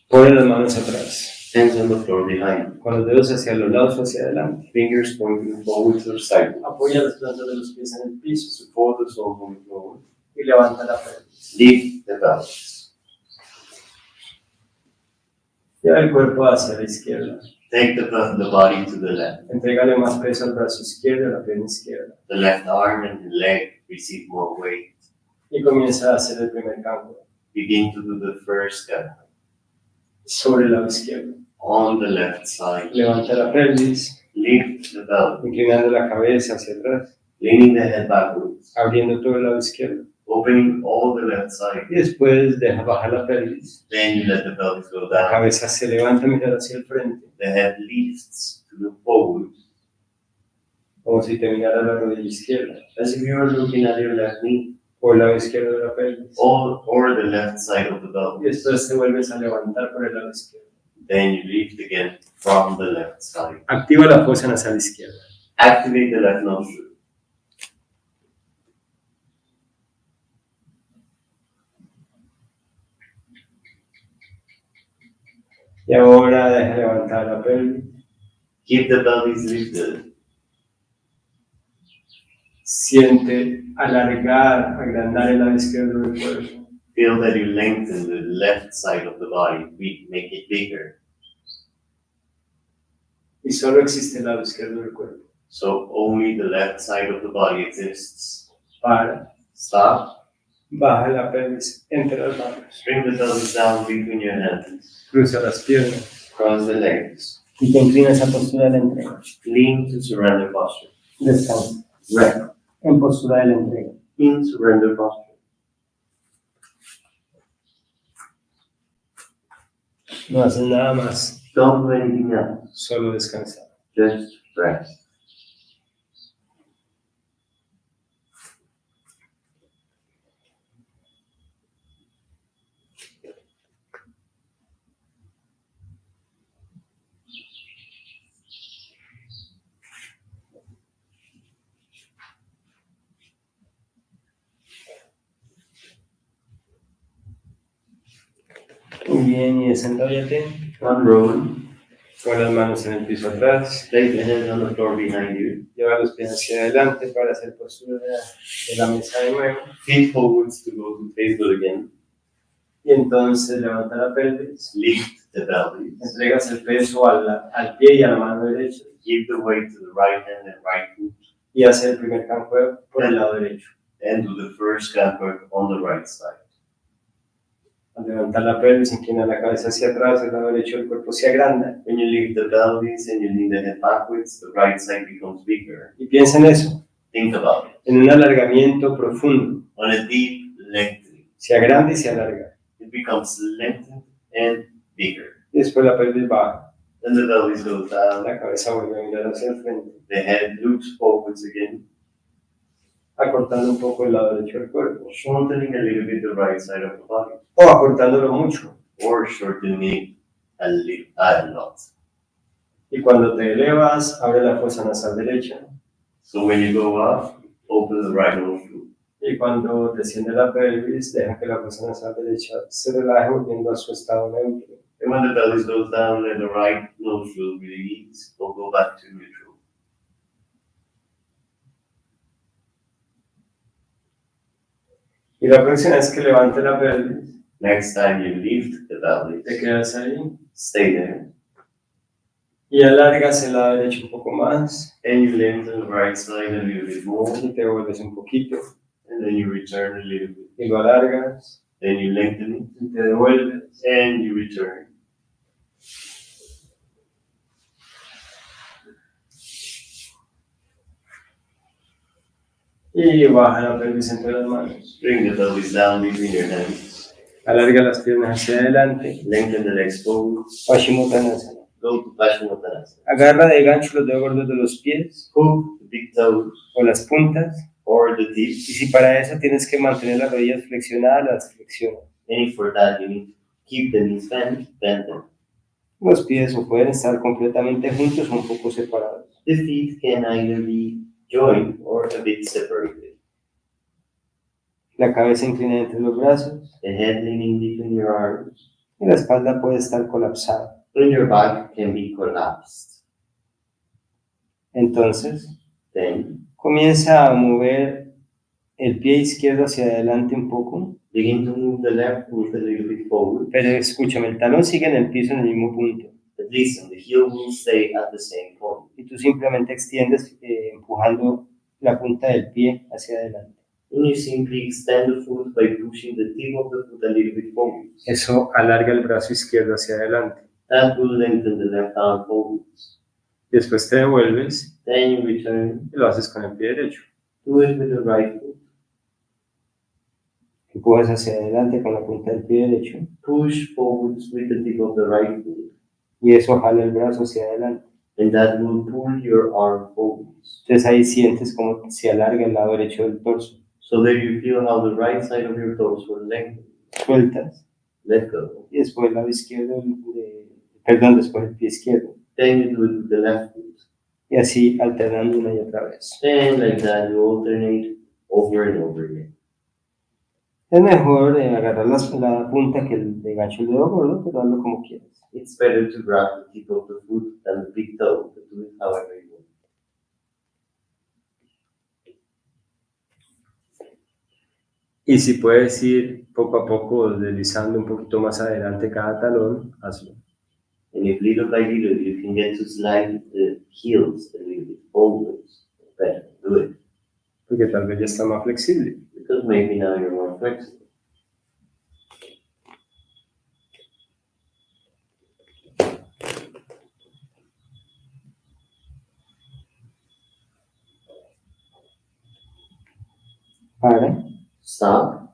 Pon las manos atrás, Hands on the floor behind you. con los dedos hacia los lados o hacia adelante. Fingers pointing forward to the side. Apoya las plantas de los pies en el piso Support the soles on the floor. y levanta la pelvis. Lift the pelvis. Lleva el cuerpo hacia la izquierda. Take the body to the left. Entrégale más peso al brazo izquierdo y a la pierna izquierda. The left arm and the leg receive more weight. Y comienza a hacer el primer canto Begin to do the first step. sobre el lado izquierdo. On the left side. Levanta la pelvis, Lift the pelvis. inclinando la cabeza hacia atrás, Leaning the head backwards. abriendo todo el lado izquierdo. Opening all the left side. Y después deja bajar la pelvis. Then you let the pelvis go La down. cabeza se levanta, mirar hacia el frente, The head lifts to the forward. como si te mirara la rodilla izquierda As if you were looking at your left knee. o el lado izquierdo de la pelvis. Or the left side of the Y pelvis. después te vuelves a levantar por el lado izquierdo. Then you lift again from the left side. Activa la fosa nasal izquierda. Activate the left nostril. Y ahora deja levantar la pelvis. Keep the pelvis lifted. Siente alargar, agrandar el lado izquierdo del cuerpo. Feel that you lengthen the left side of the body. Make it bigger. Y solo existe el lado izquierdo del cuerpo. So only the left side of the body exists. Para, Stop. baja la pelvis entre las manos. Bring the pelvis down between your hands. Cruza las piernas. Cross the legs. Y te inclinas a postura de la entrega. Lean to surrender posture. Descansa. Rest. En postura de la entrega. In surrender posture. No haces nada más. Don't do anything else. Solo descansar. Just rest. Muy bien, y desenróllate. Unroll. Pon las manos en el piso atrás. Place the hands on the floor behind you. Lleva los pies hacia adelante para hacer postura de la mesa de nuevo. Feet forwards to go to table again. Y entonces levanta la pelvis, lift the pelvis, entregas el peso al pie y a la mano derecha give the weight to the right hand and right foot, y hace el primer campo por el lado derecho. and do the first camp work on the right side. Al levantar la pelvis, inclina la cabeza hacia atrás, el lado derecho del cuerpo se agranda. When you lift the pelvis and you lean the head backwards, the right side becomes bigger. Y piensa en eso, Think about it. en un alargamiento profundo. On a deep lengthening, Se agranda y se alarga. it becomes lengthened and bigger. Y después la pelvis baja. Then the pelvis goes down, La cabeza vuelve a mirar hacia el frente, the head looks forwards again, acortando un poco el lado derecho del cuerpo. shortening a little bit the right side of the body, O acortándolo mucho. or shortening it a lot. Y cuando te elevas, abre la fosa nasal derecha. So when you go up, open the right nostril. Y cuando desciende la pelvis, deja que la fosa nasal derecha se relaje volviendo a su estado neutro. And when the pelvis goes down, let the right nostril release or go back to neutral. Y la próxima vez que levante la pelvis, Next time you lift the te pelvis, quedas ahí stay there. y alargas el lado derecho un poco más And you lengthen the right side a little bit more. y te vuelves un poquito And then you return a little bit. y lo alargas Then you lengthen it. y te devuelves. And you return. Y baja la pelvis entre las manos. Bring the pelvis down between your hands. Alarga las piernas hacia adelante. Lengthen the legs forward. Paschimottanasana. Go to Paschimottanasana. Agarra de gancho los dedos gordos de los pies Hook the big toes o las puntas. or the Y tips. si para eso tienes que mantener las rodillas flexionadas, las flexionas. And for that, you need to keep the knees bent, bend them. Los pies o pueden estar completamente juntos o un poco separados. The feet can either be joined or a bit separated. La cabeza inclinada entre los brazos The head leaning between your arms. y la espalda puede estar colapsada. And your back can be collapsed. Entonces, Then comienza a mover el pie izquierdo hacia adelante un poco, begin to move the left foot a little bit forward. pero escúchame, el talón sigue en el piso en el mismo punto But listen, the heel will stay at the same point. y tú simplemente extiendes empujando la punta del pie hacia adelante. And you simply extend the foot by pushing the tip of the foot a little bit forward. Eso alarga el brazo izquierdo hacia adelante. That will lengthen the left arm forwards. Después te devuelves Then you return. y lo haces con el pie derecho. Do it with the right foot. Empujas hacia adelante con la punta del pie derecho Push forwards with the tip of the right foot. y eso jala el brazo hacia adelante. And that will pull your arm forwards. Entonces ahí sientes como se alarga el lado derecho del torso. So there you feel how the right side of your torso lengthens. Sueltas Let go. y después el lado izquierdo, después el pie izquierdo. Then you do it with the left foot. Y así alternando una y otra vez. And like that you alternate over and over again. Es mejor agarrar la punta que el de gancho del dedo gordo, pero hazlo como quieras. It's better to grab the tip of the foot than the big toe, but do it however you want. Y si puedes ir poco a poco deslizando un poquito más adelante cada talón, hazlo. And if little by little you can get to slide the heels a little bit forwards, better, do it. Porque tal vez ya está más flexible. Because maybe now you're more flexible. Para. Stop.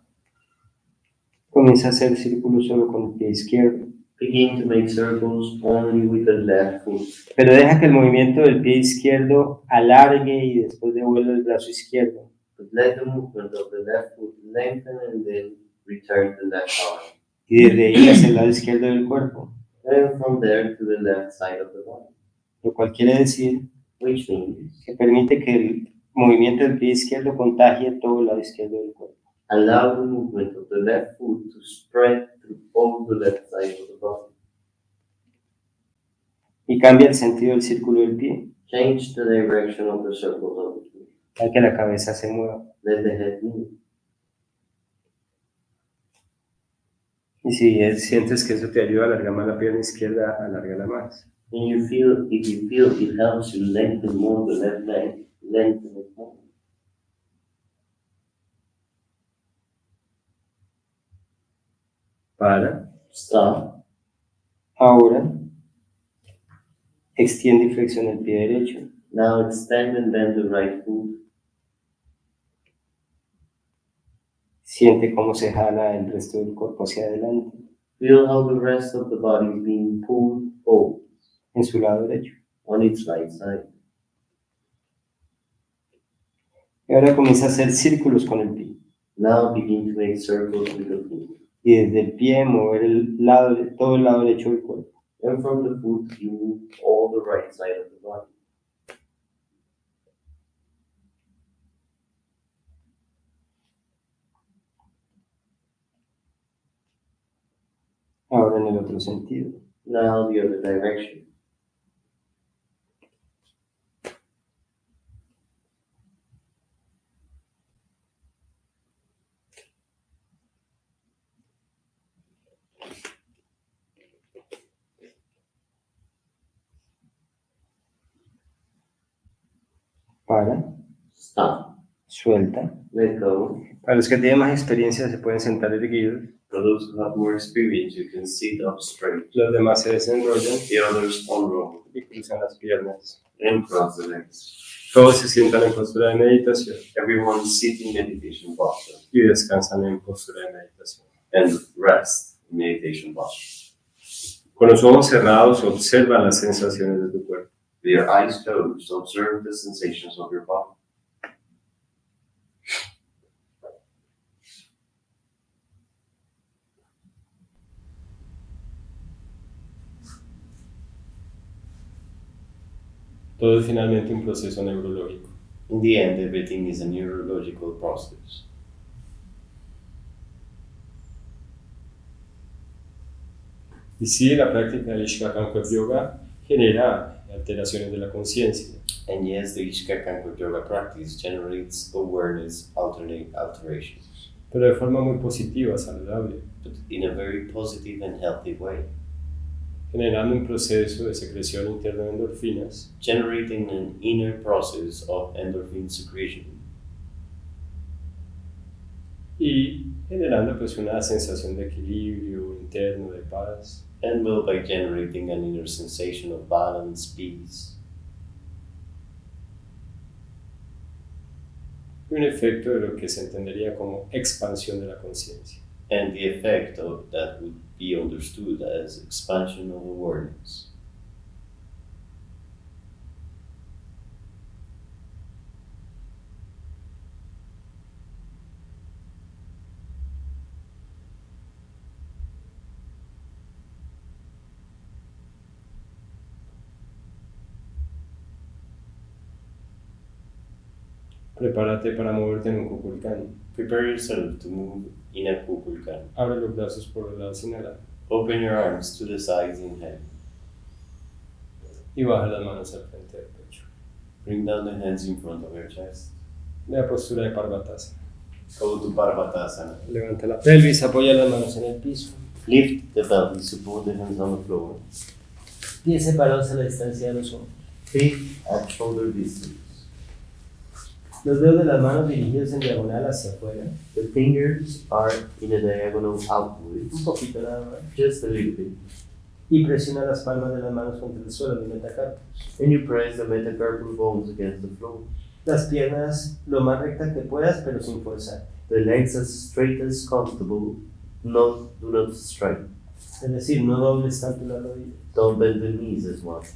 Comienza a hacer círculos solo con el pie izquierdo. Begin to make circles only with the left foot. Pero deja que el movimiento del pie izquierdo alargue y después devuelva el brazo izquierdo. But let the movement of the left foot lengthen and then return the left arm. Y desde ahí hacia el lado izquierdo del cuerpo. And from there to the left side of the body. Lo cual quiere decir Which means que permite que el movimiento del pie izquierdo contagie todo el lado izquierdo del cuerpo. allow the movement of the left foot to spread through all the left side of the body. Y cambia el sentido del círculo del pie. Change the direction of the circles of the foot. Para que la cabeza se mueva. Let the head move. Y si sientes que eso te ayuda a alargar más la pierna izquierda, alárgala más. And if you feel it helps you lengthen more the left leg, lengthen it more. Para. Stop. Ahora, extiende y flexiona el pie derecho. Now extend and bend the right foot. Siente cómo se jala el resto del cuerpo hacia adelante. Feel how the rest of the body is being pulled forward En su lado derecho. on its right side. Y ahora comienza a hacer círculos con el pie. Now begin to make circles with the foot. Y desde el pie mover todo el lado derecho del cuerpo. And from the foot, you move all the right side of the body. Ahora en el otro sentido. Now the other direction. Para. Stop. Suelta. Let go. Para los que tienen más experiencia se pueden sentar erguidos. For those who have more experience, you can sit up straight. Los demás se desenrollan The others unroll y cruzan las piernas. and cross the legs. Todos se sientan en postura de meditación Everyone sit in meditation posture y descansan en postura de meditación. and rest in meditation posture. Con los ojos cerrados observa las sensaciones de tu cuerpo. With your eyes closed, observe the sensations of your body. Todo es finalmente un proceso neurológico. In the end, everything is a neurological process. Y sí, la práctica del Yoga genera alteraciones de la conciencia. And yes, the Ishkakanko yoga practice generates awareness alterations, Pero de forma muy positiva, saludable, but in a very positive and healthy way, generando un proceso de secreción interna de endorfinas generating an inner process of endorphin secretion, y generando pues una sensación de equilibrio interno, de paz. and will by generating an inner sensation of balance, peace, Y un efecto de lo que se entendería como expansión de la conciencia. and the effect of that would be understood as expansion of awareness. Prepárate para moverte en un kukulkan. Prepare yourself to move in a kukulkan. Abre los brazos por los lados inhalando Open your arms to the sides, inhale. y baja las manos al frente del pecho. Bring down the hands in front of your chest. La postura de Parvatasana. Go to Parvatasana. Levanta la pelvis, apoya las manos en el piso. Lift the pelvis, support the hands on the floor. Pies separados a la distancia de los hombros. Feet at shoulder distance. Los dedos de las manos dirigidos en diagonal hacia afuera. The fingers are in a diagonal outwards, Un poquito nada más. just a little bit. Y presiona las palmas de las manos contra el suelo, los metacarpos. And you press the metacarpal bones against the floor. Las piernas lo más rectas que puedas, pero sin forzar. The legs as straight as comfortable. Do not strike. Es decir, no dobles tanto las rodillas. Don't bend the knees as much.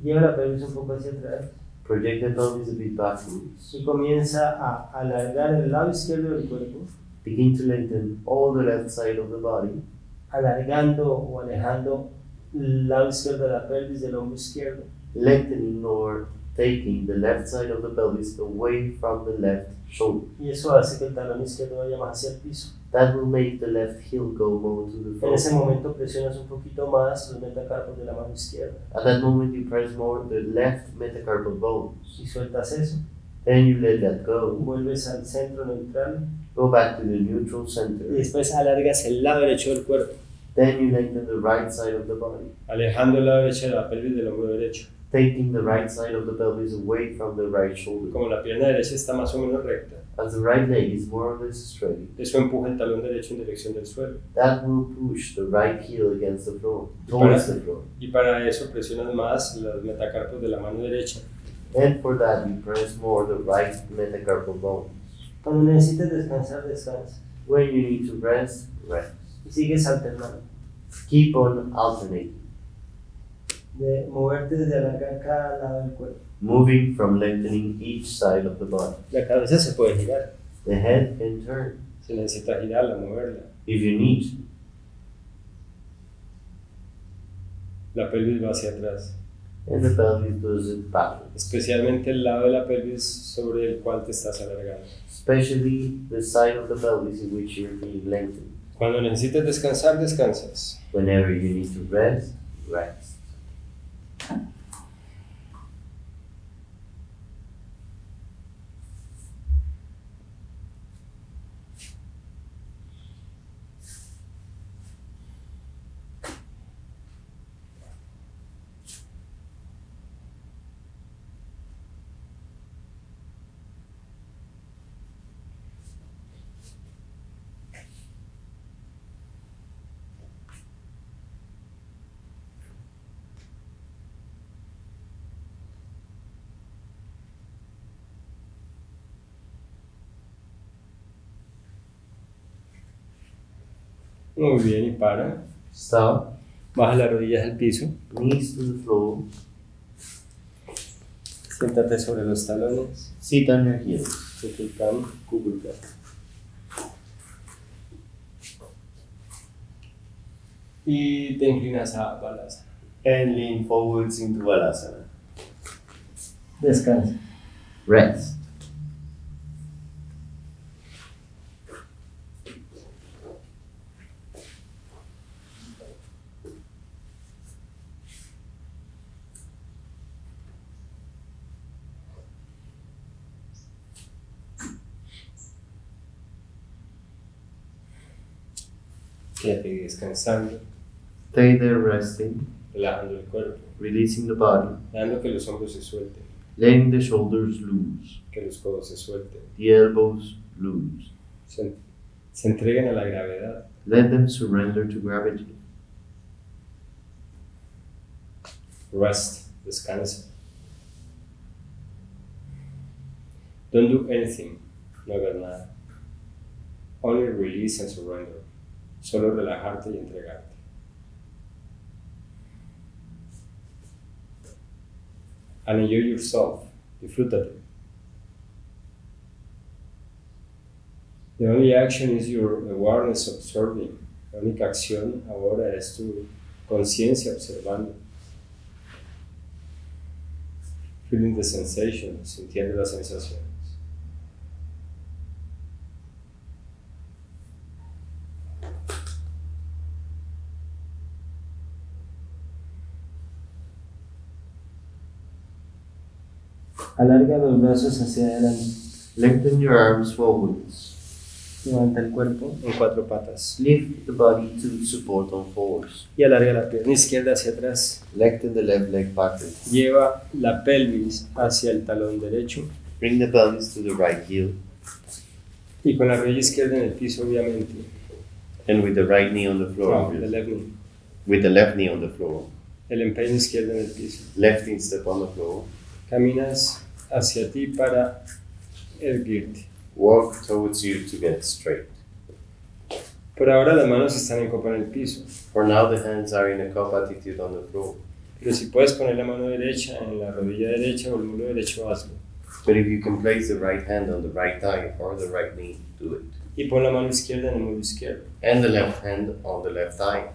Lleva la pelvis un poco hacia atrás Project the pelvis a bit backwards. y comienza a alargar el lado izquierdo del cuerpo, Begin to lengthen all the left side of the body, alargando o alejando el lado izquierdo de la pelvis del hombro izquierdo. lengthening or taking the left side of the pelvis away from the left shoulder. Y eso hace que el talón izquierdo vaya más hacia el piso. That will make the left heel go more to the En floor. ese momento presionas un poquito más los metacarpos de la mano izquierda At that moment, you press more the left metacarpal bones. y sueltas eso. Then you let that go. Vuelves al centro neutral Go back to the neutral y center. después alargas el lado derecho del cuerpo. Then you lengthen the right side of the body, alejando el lado derecho de la pelvis del hombro derecho. taking the right side of the pelvis away from the right shoulder. Como la pierna derecha está más o menos recta, As the right leg is more or less straight, eso empuja el talón derecho en dirección del suelo. that will push the right heel against the floor, towards the floor. Y para eso presionas más los metacarpos de la mano derecha. And for that, you press more the right metacarpal bone. Cuando necesites descansar, descansa. When you need to rest, rest. Y sigues alternando. Keep on alternating, De moverte desde alargar cada lado del cuerpo. moving from lengthening each side of the body. La cabeza se puede girar. The head can turn Se necesita girarla, moverla. if you need to. La pelvis va hacia atrás. And the pelvis does it backwards, Especialmente el lado de la pelvis sobre el cual te estás alargando. especially the side of the pelvis in which you're being lengthened. Cuando necesites descansar, descansas. Whenever you need to rest, rest. Muy bien, y para. Stop, Baja las rodillas al piso. knees to the floor, Siéntate sobre los talones. sit on your heels, Kukulkan, Kukulkan. Y te inclinas a Balasana. and lean forwards into Balasana. Descansa. Rest. Quédate descansando, Stay there resting, relajando el cuerpo, releasing the body, dejando que los hombros se suelten, letting the shoulders loose, que los codos se suelten, the elbows loose. se entreguen a la gravedad. Let them surrender to gravity. Rest, descansa. Don't do anything, no hagas nada. Only release and surrender. Solo relajarte y entregarte. And enjoy yourself. Disfrútate. The only action is your awareness observing. La única acción ahora es tu conciencia observando. Feeling the sensations, sintiendo las sensaciones. Alarga los brazos hacia adelante. Lengthen your arms forwards. Levanta el cuerpo en cuatro patas. Lift the body to support on fours. Y alarga la pierna izquierda hacia atrás. Lengthen the left leg backwards. Lleva la pelvis hacia el talón derecho. Bring the pelvis to the right heel. Y con la rodilla izquierda en el piso, obviamente. And with the right knee on the floor. No, obviously. the left knee. With the left knee on the floor. El empeine izquierdo en el piso. Left knee step on the floor. Caminas hacia ti para erguirte. Walk towards you to get straight. Por ahora las manos están en copa en el piso. For now, the hands are in a cup attitude on the floor. Pero si puedes poner la mano derecha en la rodilla derecha o el muslo derecho, hazlo. But if you can place the right hand on the right thigh or the right knee, do it. Y pon la mano izquierda en el muslo izquierdo. And the left hand on the left thigh.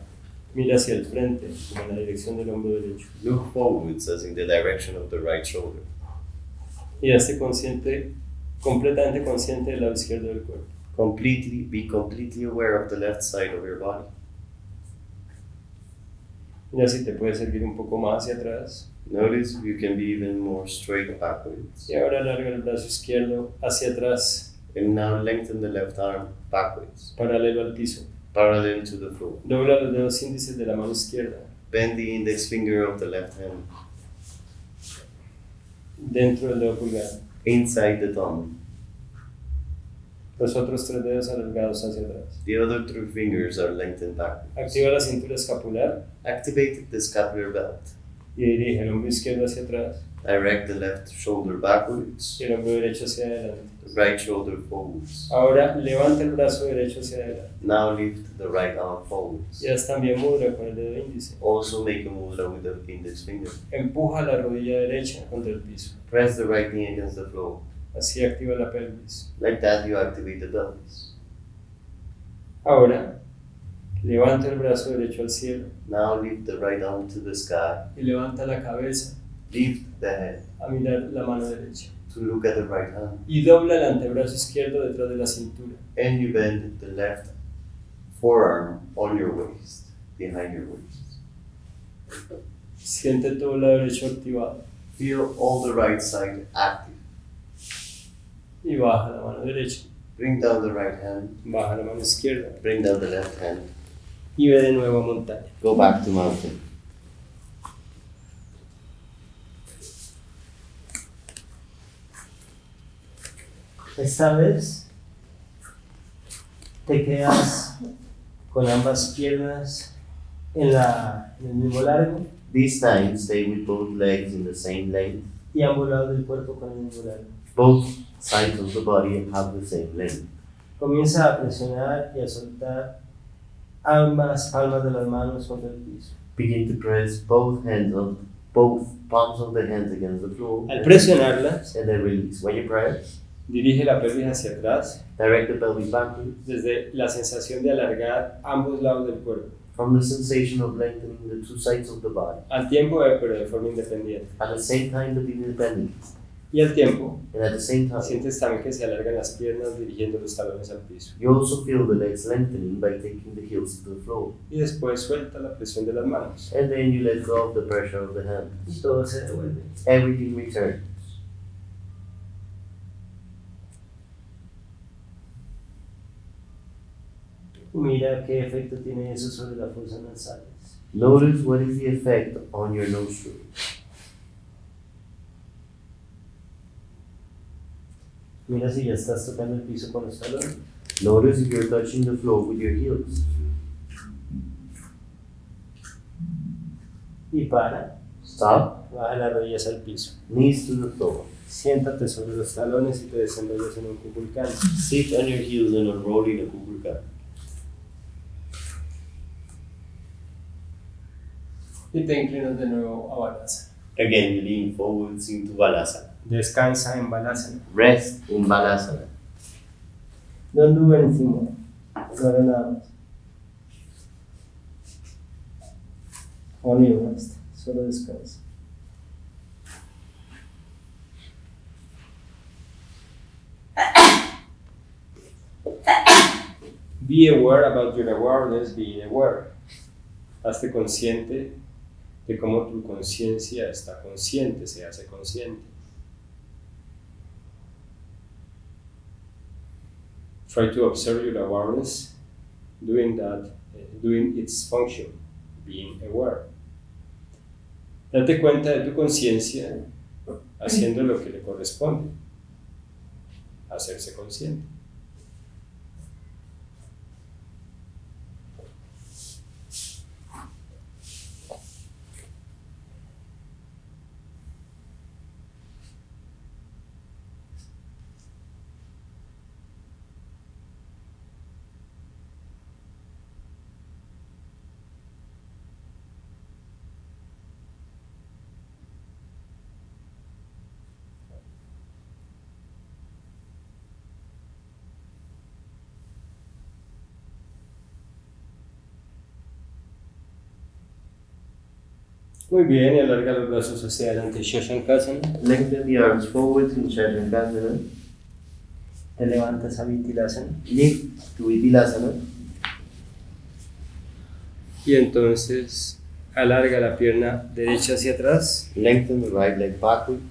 Mira hacia el frente, como en la dirección del hombro derecho. Look forwards as in the direction of the right shoulder. Y hazte consciente, completamente consciente del lado izquierdo del cuerpo. Be completely aware of the left side of your body. Mira si te puedes erguir un poco más hacia atrás. Notice you can be even more straight backwards. Y ahora alarga el brazo izquierdo hacia atrás, And now lengthen the left arm backwards, paralelo al piso. parallel to the floor. Dobla los dedos índices de la mano izquierda Bend the index finger of the left hand dentro del dedo pulgar. inside the thumb. Los otros 3 dedos alargados hacia atrás. The other 3 fingers are lengthened backwards. Activa la cintura escapular Activate the scapular belt. y dirige el hombro izquierdo hacia atrás Direct the left shoulder backwards. y el hombro derecho hacia adelante. The right shoulder forwards. Ahora levanta el brazo derecho hacia adelante. Now lift the right arm forwards. Y haz también mudra con el dedo índice. Also make a mudra with the index finger. Empuja la rodilla derecha contra el piso. Press the right knee against the floor. Así activa la pelvis. Like that you activate the pelvis. Ahora levanta el brazo derecho al cielo Now lift the right arm to the sky. y levanta la cabeza Lift the head a mirar la mano derecha. to look at the right hand. Y dobla el antebrazo izquierdo detrás de la cintura. And you bend the left forearm on your waist, behind your waist. Siente todo el lado derecho activado Feel all the right side active. y baja la mano derecha. Bring down the right hand. Baja la mano izquierda Bring down the left hand. y ve de nuevo a montaña. Go back to mountain. Esta vez te quedas con ambas piernas en el mismo largo This time, stay with both legs in the same length. y ambos lados del cuerpo con el mismo largo. Both sides of the body have the same length. Comienza a presionar y a soltar ambas palmas de las manos contra el piso. Begin to press both palms of the hands against the floor. Al presionarlas, And then release. When you press, dirige la pelvis hacia atrás direct the pelvis backwards desde la sensación de alargar ambos lados del cuerpo. from the sensation of lengthening the 2 sides of the body. Al tiempo, pero de forma independiente. At the same time, but independently. Y al tiempo, And at the same time, sientes también que se alargan las piernas dirigiendo los talones al piso. you also feel the legs lengthening by taking the heels to the floor. Y después suelta la presión de las manos. And then you let go of the pressure of the hands. Y todo se devuelve. Everything returns. Mira qué efecto tiene eso sobre las fosas nasales. Notice what is the effect on your nostrils. Mira si ya estás tocando el piso con los talones. Notice if you're touching the floor with your heels. Y para, Stop. baja las rodillas al piso. Knees to the floor. Siéntate sobre los talones y te desenrollas en un kukulkan. Sit on your heels and unroll in a kukulkan. Y te inclinas de nuevo a Balasana. Again, lean forwards into Balasana. Descansa en Balasana. Rest in Balasana. Don't do anything more. No hagas nada más. Only rest. Solo descansa. Be aware about your awareness being aware. Hazte consciente de cómo tu conciencia está consciente, se hace consciente. Try to observe your awareness doing its function, being aware. Date cuenta de tu conciencia haciendo lo que le corresponde, hacerse consciente. Muy bien, y alarga los brazos hacia adelante, Shashankasana. Lengthen the arms forwards in Shatrangasana. Te levantas a Vitilasana. Lift to Vipilasana. Y entonces alarga la pierna derecha hacia atrás Lengthen the right leg backwards.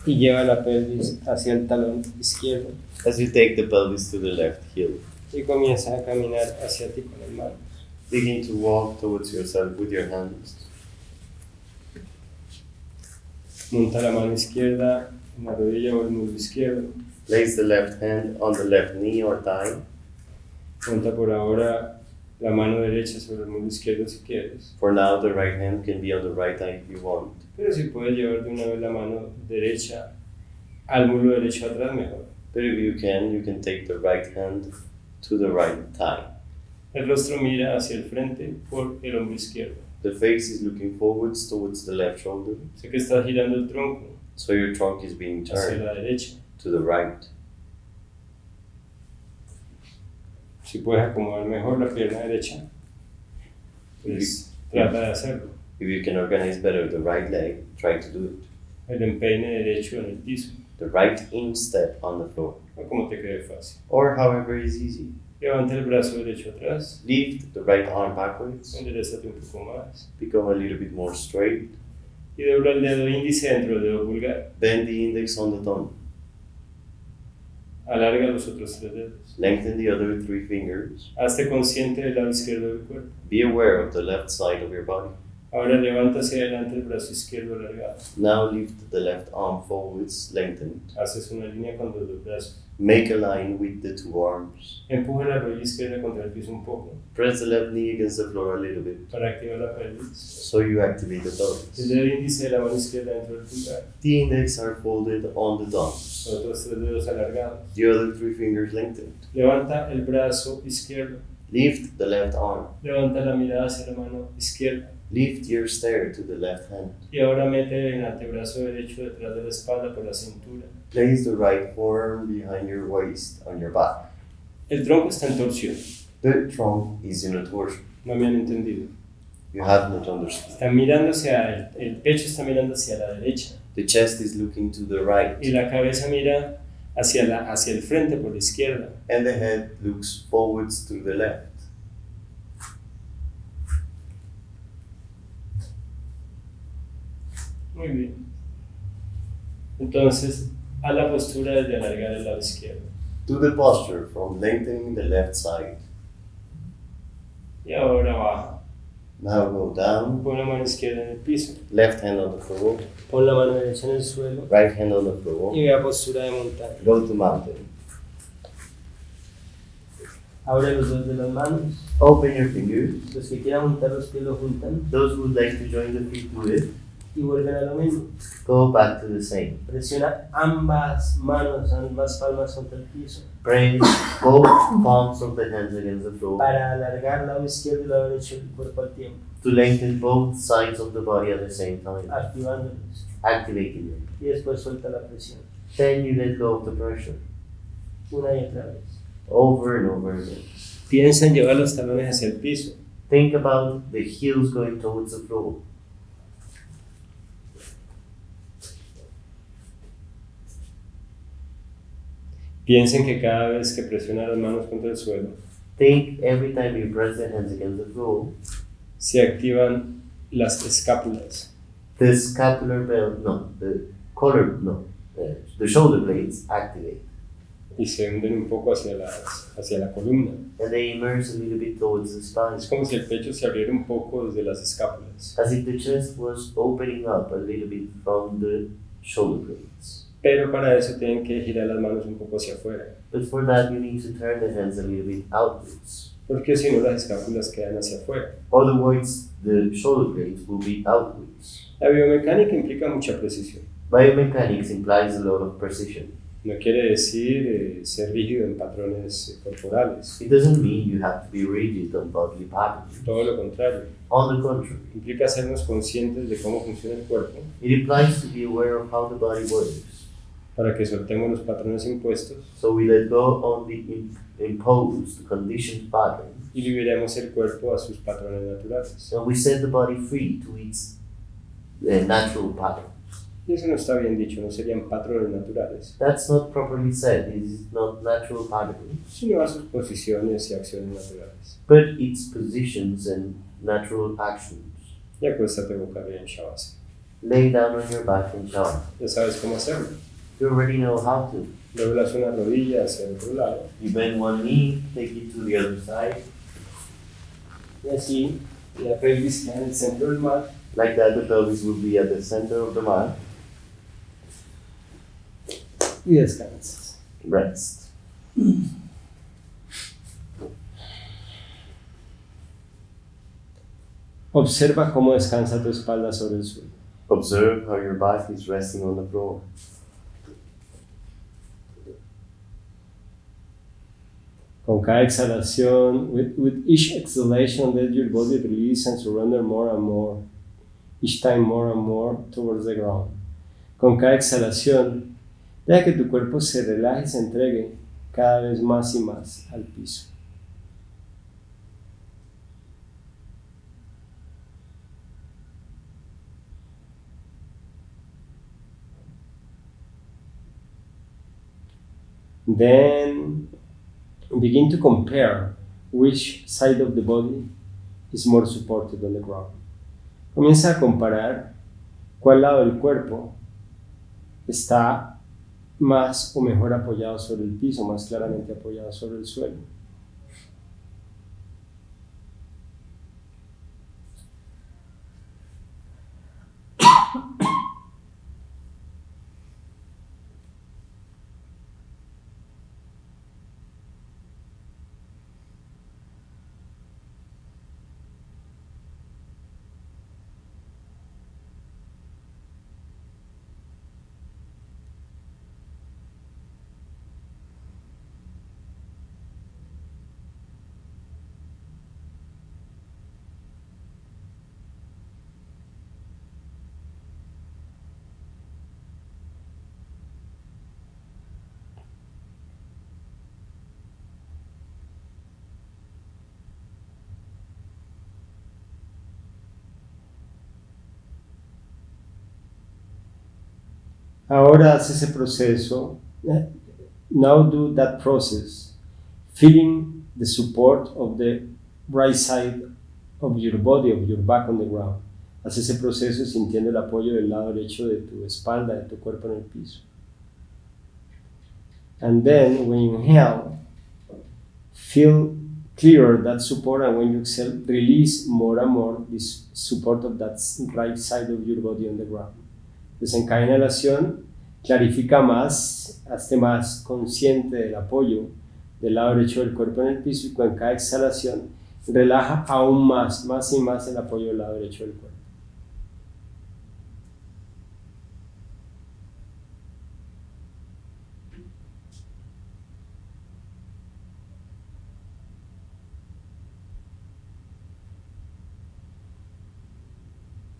y lleva la pelvis hacia el talón izquierdo. As you take the pelvis to the left heel. Y comienza a caminar hacia ti con las manos. Begin to walk towards yourself with your hands. Monta la mano izquierda en la rodilla o el muslo izquierdo. Place the left hand on the left knee or thigh. Monta por ahora la mano derecha sobre el muslo izquierdo si quieres. For now, the right hand can be on the right thigh if you want. Pero si puedes llevar de una vez la mano derecha al muslo derecho atrás, mejor. But if you can take the right hand to the right thigh. El rostro mira hacia el frente por el hombro izquierdo. The face is looking forwards towards the left shoulder. Sé que estás girando el tronco So your trunk is being hacia turned la derecha. to the right. Si puedes acomodar mejor la pierna derecha, pues trata de hacerlo. If you can organize better the right leg, try to do it. El empeine derecho en el piso, The right instep on the floor. o como te quede fácil. Or however is easy. Levanta el brazo derecho atrás, Lift the right arm backwards. enderezate un poco más Become a little bit more straight. y dobla el dedo índice dentro del dedo pulgar. Bend the index on the thumb. Alarga los otros 3 dedos. Lengthen the other 3 fingers. Hazte consciente del lado izquierdo del cuerpo. Be aware of the left side of your body. Ahora levanta hacia adelante el brazo izquierdo alargado. Now lift the left arm forwards, lengthened. Haces una línea con los 2 brazos. Make a line with the 2 arms. Empuja la rodilla izquierda contra el piso un poco Press the left knee against the floor a little bit para activar la pelvis. so you activate the El pelvis. dedo índice de la mano izquierda dentro del pulgar. The index are folded on the thumbs. Los otros 3 dedos alargados. The other 3 fingers lengthened. Levanta el brazo izquierdo. Lift the left arm. Levanta la mirada hacia la mano izquierda. Lift your stare to the left hand. Y ahora mete el antebrazo derecho detrás de la espalda por la cintura. Place the right forearm behind your waist on your back. El tronco está en torsión. The trunk is in a torsion. No me han entendido. You have not understood. Está mirando hacia el pecho está mirando hacia la derecha. The chest is looking to the right. Y la cabeza mira hacia el frente por la izquierda. And the head looks forwards to the left. Muy bien. Entonces, a la postura de alargar el lado izquierdo. To the posture from lengthening the left side. Y ahora baja. Now go down. Pon la mano izquierda en el piso. Left hand on the floor. Pon la mano derecha en el suelo. Right hand on the floor. Y ve a postura de montaña. Go to mountain. Abre los dedos de las manos. Open your fingers. Los que quieran juntar los pies lo juntan. Those who would like to join the feet do it. Y vuelven a lo mismo. Go back to the same. Presiona ambas manos, ambas palmas contra el piso. Press both palms of the hands against the floor Para alargar lado izquierdo y lado derecho del cuerpo al tiempo. to lengthen both sides of the body at the same time, Activándolos. activating them. Y después suelta la presión. Then you let go of the pressure, Una y otra vez. over and over again. Piensa en llevar los talones hacia el piso. Think about the heels going towards the floor. Piensen que cada vez que presiona las manos contra el suelo, Think every time you press the hands against the floor, se activan las escápulas. the scapular belt, the shoulder blades activate. Y se hunden un poco hacia la columna. And they immerse a little bit towards the spine, Es como si el pecho se abriera un poco desde las escápulas. as if the chest was opening up a little bit from the shoulder blades. Pero para eso tienen que girar las manos un poco hacia afuera. But for that, you need to turn the hands a little bit outwards. Porque si no, las escápulas quedan hacia afuera. Otherwise, the shoulder blades will be outwards. La biomecánica implica mucha precisión. Biomechanics implies a lot of precision. No quiere decir ser rígido en patrones corporales. It doesn't mean you have to be rigid on bodily patterns. Todo lo contrario. On the contrary, Implica hacernos conscientes de cómo funciona el cuerpo it implies to be aware of how the body works. para que soltemos los patrones impuestos So we let go on the imposed, conditioned patterns. y liberemos el cuerpo a sus patrones naturales. And we set the body free to its natural patterns. Y eso no está bien dicho, no serían patrones naturales, That's not properly said. It is not natural patterns, sino a sus posiciones y acciones naturales. but its positions and natural actions. Y acuéstate boca arriba en Shavasana. Lay down on your back and shower. Ya sabes cómo hacerlo. You already know how to. Doblas una rodilla hacia el otro lado. You bend one knee, take it to the other side. Y así, la pelvis queda en el centro del mat. Like that, the pelvis will be at the center of the mat. Y descansas. Rest. Observa cómo descansa tu espalda sobre el suelo. Observe how your back is resting on the floor. Con cada exhalación, with each exhalation, let your body release and surrender more and more, each time more and more towards the ground. Con cada exhalación, deja que tu cuerpo se relaje y se entregue cada vez más y más al piso. Then begin to compare which side of the body is more supported on the ground. Comienza a comparar cuál lado del cuerpo está más o mejor apoyado sobre el piso, más claramente apoyado sobre el suelo. Ahora haz ese proceso. Now do that process, feeling the support of the right side of your body, of your back on the ground. Haz ese proceso sintiendo el apoyo del lado derecho de tu espalda, de tu cuerpo en el piso. And then, when you inhale, feel clearer that support, and when you exhale, release more and more this support of that right side of your body on the ground. Entonces, en cada inhalación, clarifica más, hazte más consciente del apoyo del lado derecho del cuerpo en el piso, y con cada exhalación, relaja aún más y más el apoyo del lado derecho del cuerpo.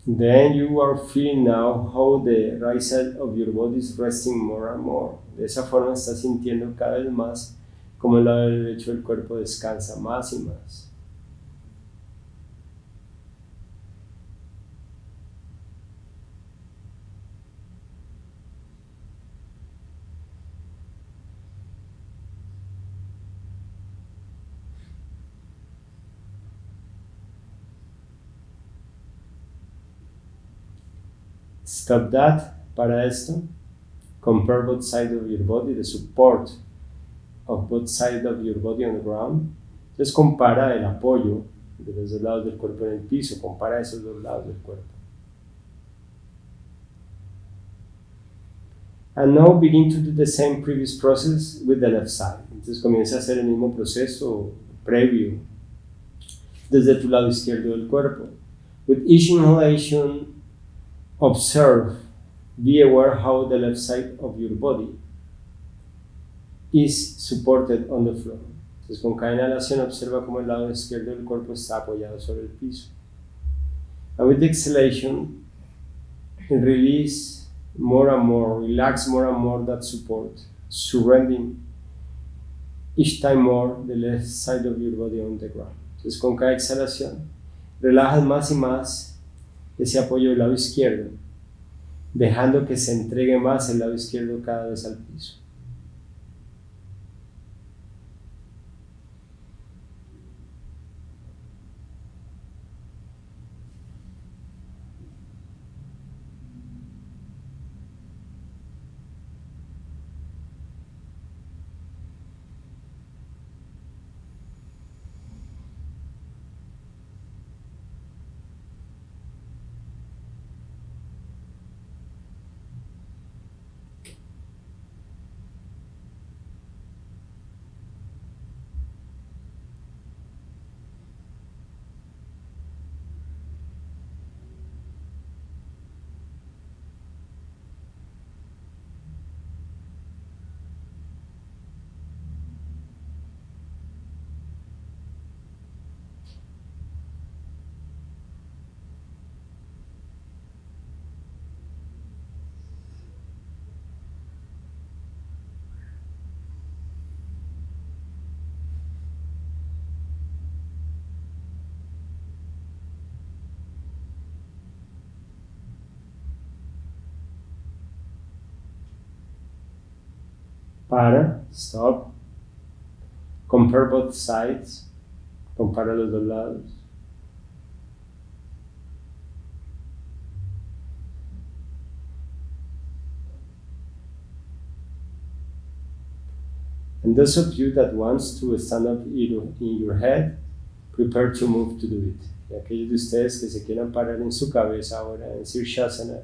Then you are feeling now how the right side of your body is resting more and more. De esa forma estás sintiendo cada vez más como el lado derecho del cuerpo descansa más y más. Stop that, para esto. Compare both sides of your body, the support of both sides of your body on the ground. Entonces compara el apoyo de los dos lados del cuerpo en el piso, compara esos dos lados del cuerpo. And now begin to do the same previous process with the left side. Entonces comienza a hacer el mismo proceso previo desde tu lado izquierdo del cuerpo. With each inhalation, observe, be aware how the left side of your body is supported on the floor. Entonces, con cada inhalación, observa cómo el lado izquierdo del cuerpo está apoyado sobre el piso. And with the exhalation, release more and more, relax more and more that support, surrendering each time more the left side of your body on the ground. Entonces, con cada exhalación, relajas más y más ese apoyo del lado izquierdo, dejando que se entregue más el lado izquierdo cada vez al piso. Para, stop. Compare both sides. Compara los dos lados. And those of you that wants to stand up in your head, prepare to move to do it. Y aquellos de ustedes que se quieran parar en su cabeza ahora, en Sirsasana,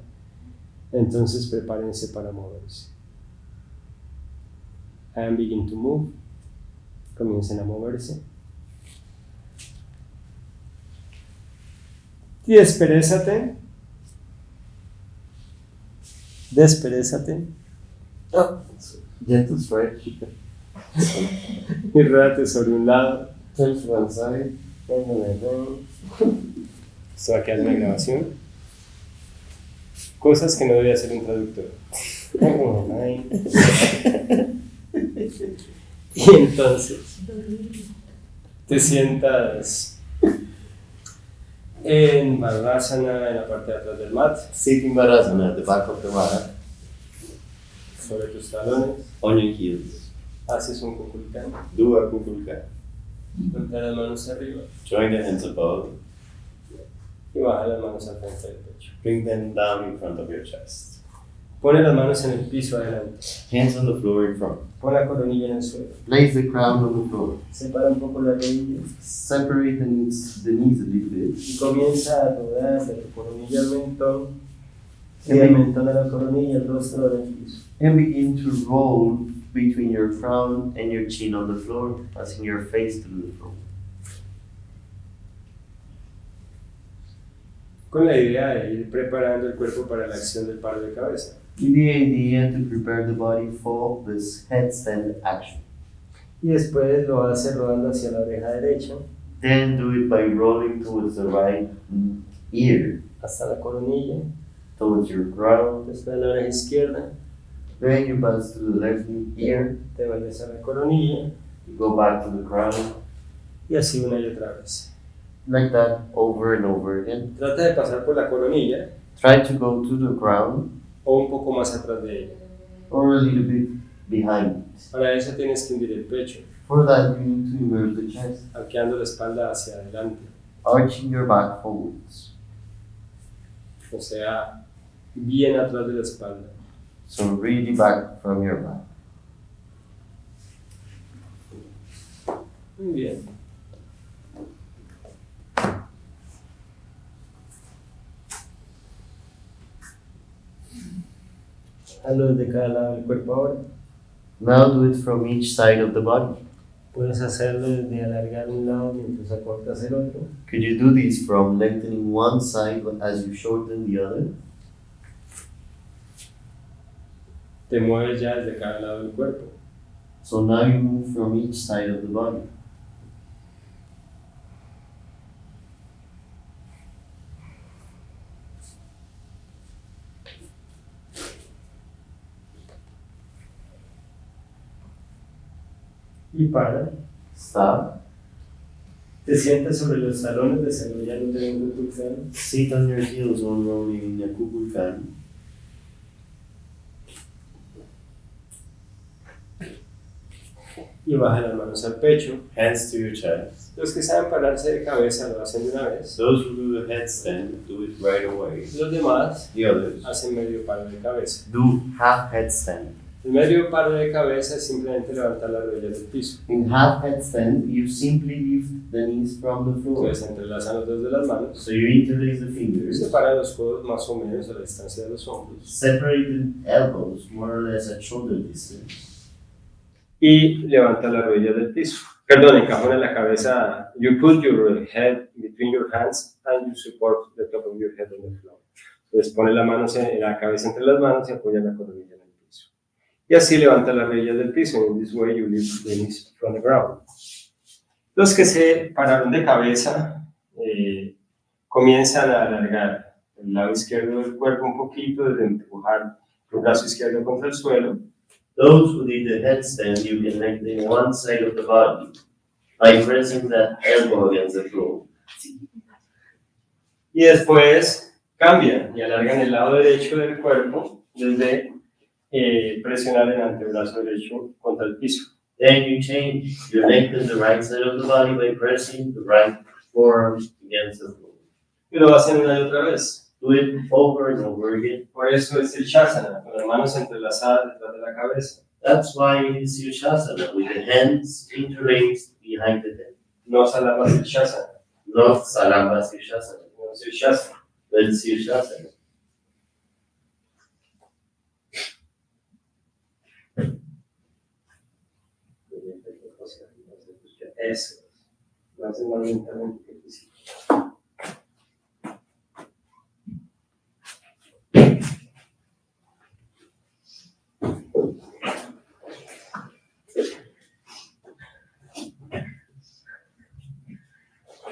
entonces prepárense para moverse. And begin to move. Comiencen a moverse. Y desperezate. Desperezate. Oh, gentle stretch. Y ródate sobre un lado. Turn to one side. Esto va a quedar en la grabación. Cosas que no debe hacer un traductor. Y entonces te sientas en Varasana, en la parte de atrás del mat. Sitting Varasana at the back of the mat. Sobre tus talones. On your heels. Haces un kukulkan. Do a kukulkan. Ponte las manos arriba. Join the hands above. Y baja las manos al frente del pecho. Bring them down in front of your chest. Pone las manos en el piso adelante. Hands on the floor in front. Pon la coronilla en el suelo. Place the crown on the floor. Separa un poco las rodillas. Separate the knees a little bit. Y comienza a rodar de tu coronilla al mentón. Y del mentón a la coronilla el rostro del piso. And begin to roll between your crown and your chin on the floor, passing your face through the floor. Con la idea de ir preparando el cuerpo para la acción del paro de cabeza. With the idea to prepare the body for this headstand action. Y después lo hace rodando hacia la oreja derecha. Then do it by rolling towards the right ear, Hasta la coronilla. towards your crown. Después la oreja izquierda. Then you pass to the left ear, Te vuelves a la coronilla. you go back to the crown. Y así una y otra vez. Like that, over and over again. Trata de pasar por la coronilla Try to go to the crown o un poco más atrás de ella. or a little bit behind it. Para eso tienes que hundir el pecho, For that, you need to immerse the chest, arqueando la espalda hacia adelante. arching your back forwards. O sea, bien atrás de la espalda. So really back from your back. Muy bien. Hazlo desde cada lado del cuerpo ahora. Now do it from each side of the body. Puedes hacerlo desde alargar un lado mientras acortas el otro. Could you do this from lengthening one side as you shorten the other? Te mueves ya desde cada lado del cuerpo. So now you move from each side of the body. Y para. Stop. Te sientas sobre los talones desarrollándote en un kukulkan. Sit on your heels while rolling in a kukulkan. Y baja las manos al pecho. Hands to your chest. Los que saben pararse de cabeza lo hacen de una vez. Those who do the headstand, do it right away. Los demás The others, hacen medio paro de cabeza. do half headstand. El medio paro de cabeza es simplemente levantar las rodillas del piso. In half headstand, you simply lift the knees from the floor. Entonces entrelazan los dedos de las manos. So you interlace the fingers, Separan los codos más o menos a la distancia de los hombros. separate the elbows more or less at shoulder distance. Y levanta las rodillas del piso. Perdón, encajona la cabeza. You put your head between your hands and you support the top of your head on the floor. Entonces pone la cabeza entre las manos y apoya la coronilla en el piso. Y así levanta las rodillas del piso. In this way you lift the knees from the ground. Los que se pararon de cabeza comienzan a alargar el lado izquierdo del cuerpo un poquito, desde empujar el brazo izquierdo contra el suelo. Those who did the headstand, you can lengthen one side of the body by pressing that elbow against the floor. Y después cambian y alargan el lado derecho del cuerpo desde presionar el antebrazo derecho contra el piso. Then you change your neck to the right side of the body by pressing the right forearm against the floor. Y lo hacen una y otra vez. Do it over and over again. Por eso es el Shasana, con las manos entrelazadas detrás de la cabeza. That's why it's Sirsasana, with the hands interlaced behind the head. No Salama Shasana, Not Salamba Sirsasana, no Shasana. but Sirsasana. Eso. Lo hacen más lentamente que físico.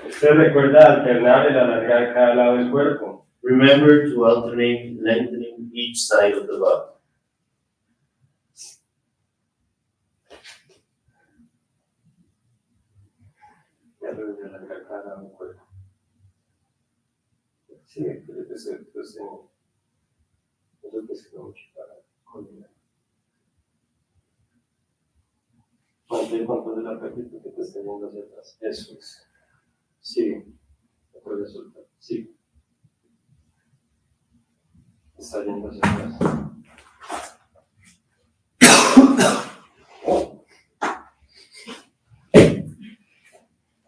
Usted recuerda alternar el alargar cada lado del cuerpo. Remember to alternate lengthening each side of the body. Ya lo voy a alargar cada lado del cuerpo. Sí, creo que eso te sirve mucho para coordinar. Mantén el control de la práctica que te esté yendo hacia atrás. Eso es. Sigue. No puedes soltar. Sigue. Está yendo hacia atrás.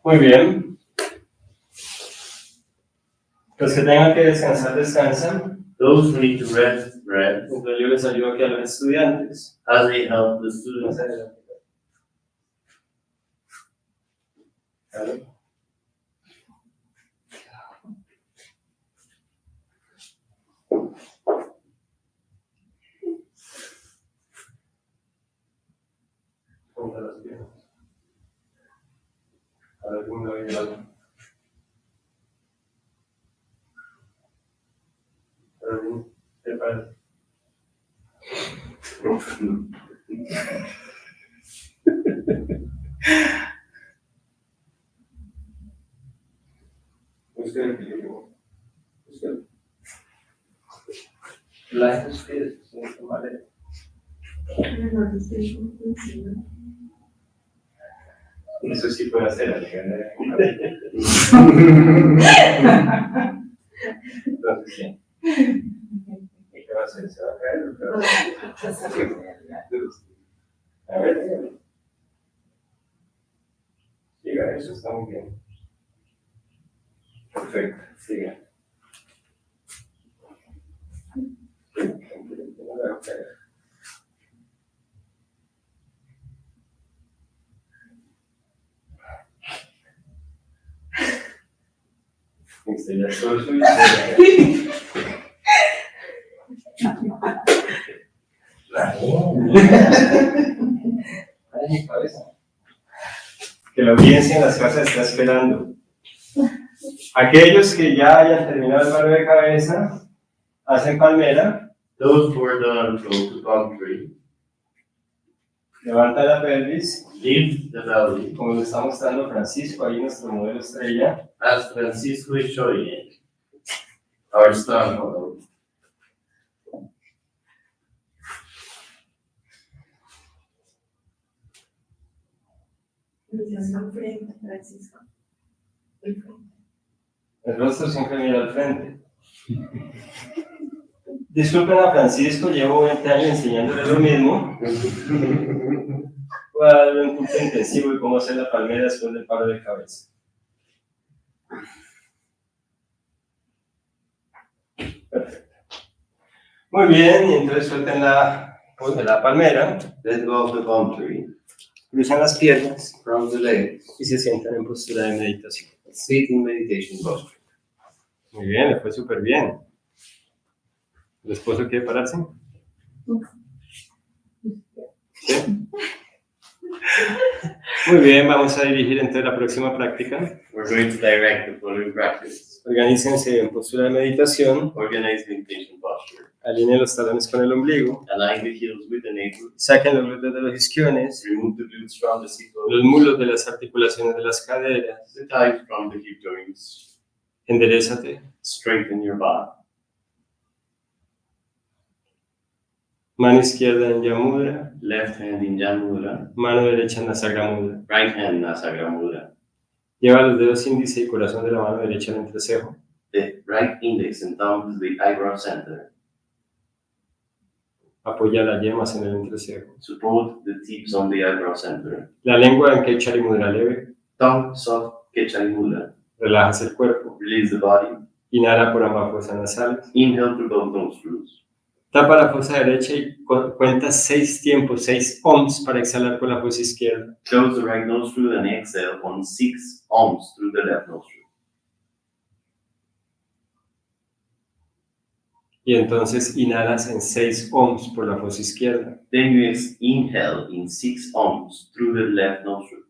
Muy bien. Los que tengan que descansar, descansan. Those who need to rest, rest. Entonces yo les ayudo aquí a los estudiantes. As they help the students. ¿Vale? Junta las piernas. A ver, uno y el otro. ¿Qué parece? Busca el equilibrio. Busca el. La gente ustedes son de madera. Eso sí puede hacer, Entonces, ¿sí? ¿Y qué va a hacer? ¿Se va a caer? A ver. Siga, eso está muy bien. Perfecto, siga. No la hago caer. Exterior sobre su Ay, mi cabeza. Que la audiencia en las casas está esperando. Aquellos que ya hayan terminado el paro de cabeza, hacen palmera. Those who are done go to palm tree. Levanta la pelvis. Lift the belly. Como lo está mostrando Francisco, ahí nuestro modelo estrella. As Francisco is showing it. Our star model. Frente, Francisco. El rostro siempre mira al frente. Disculpen a Francisco, llevo 20 años enseñándole lo mismo. Voy a darle un curso intensivo de cómo hacer la palmera después del paro de cabeza. Perfecto. Muy bien, y entonces suelten la palmera. Let go of the palm tree. Cruzan las piernas From the legs. y se sientan en postura de meditación. Sitting meditation posture. Muy bien, le fue súper bien. ¿El esposo quiere pararse? ¿Sí? Muy bien, vamos a dirigir entonces la próxima práctica. We're going to direct the following practice. Organícense en postura de meditación. Organize meditation posture. Alineen los talones con el ombligo. Align the heels with the navel. Saquen los glúteos de los isquiones. Remove the glutes from the sit bones. Los mulos de las articulaciones de las caderas. The thighs from the hip joints. Enderezate. Strengthen your body. Mano izquierda en Yamudra. Left hand in Jan Mudra. Mano derecha en Nasagra Mudra. Right hand Nasagra Mudra. Lleva los dedos índice y corazón de la mano derecha al entrecejo. The right index and thumb to the eyebrow center. Apoya las yemas en el entrecejo. Support the tips on the eyebrow center. La lengua en Kechari Mudra leve. Tongue soft Kechari Mudra. Relajas el cuerpo. Release the body. Inhala por ambas fosas nasales. Inhale through both nostrils. Tapa la fosa derecha y cuenta 6 tiempos, 6 ohms para exhalar por la fosa izquierda. Close the right nostril and exhale on 6 ohms through the left nostril. Y entonces inhalas en 6 ohms por la fosa izquierda. Then you inhale in 6 ohms through the left nostril.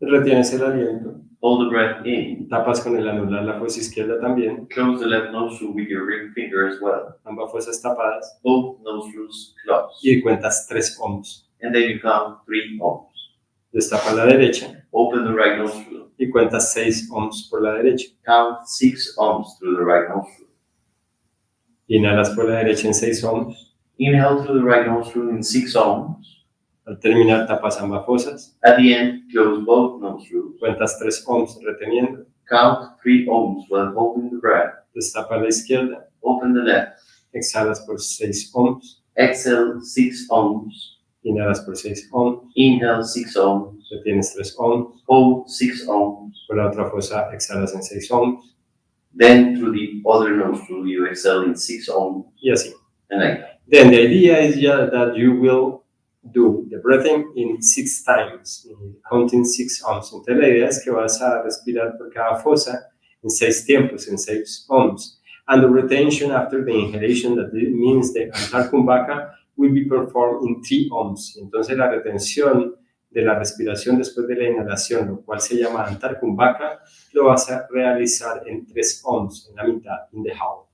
Retienes el aliento. Hold the breath in. Tapas con el anular la fosa izquierda también. Close the left nostril with your ring finger as well. Ambas fosas tapadas. Both nostrils closed. Y cuentas 3 ohms. And then you count 3 ohms. Destapa la derecha. Open the right nostril. Y cuentas 6 ohms por la derecha. Count 6 ohms through the right nostril. Inhalas por la derecha en 6 ohms. Inhale through the right nostril in 6 ohms. Al terminar tapas ambas fosas. At the end, close both nostrils. Cuentas 3 ohms reteniendo. Count 3 ohms while holding the breath. Destapa la izquierda. Open the left. Exhalas por 6 ohms. Exhale 6 ohms. Inhalas por 6 ohms. Inhale 6 ohms. Retienes 3 ohms. Hold 6 ohms. Por la otra fosa exhalas en 6 ohms. Then through the other nostril you exhale in 6 ohms. Y así. And like that. Then the idea is that you will do the breathing in 6 times, counting 6 ohms. Entonces la idea es que vas a respirar por cada fosa en 6 tiempos, en 6 ohms. And the retention after the inhalation, that means the Antarkumbhaka, will be performed in 3 ohms. Entonces la retención de la respiración después de la inhalación, lo cual se llama Antarkumbhaka, lo vas a realizar en 3 ohms, en la mitad, in the half.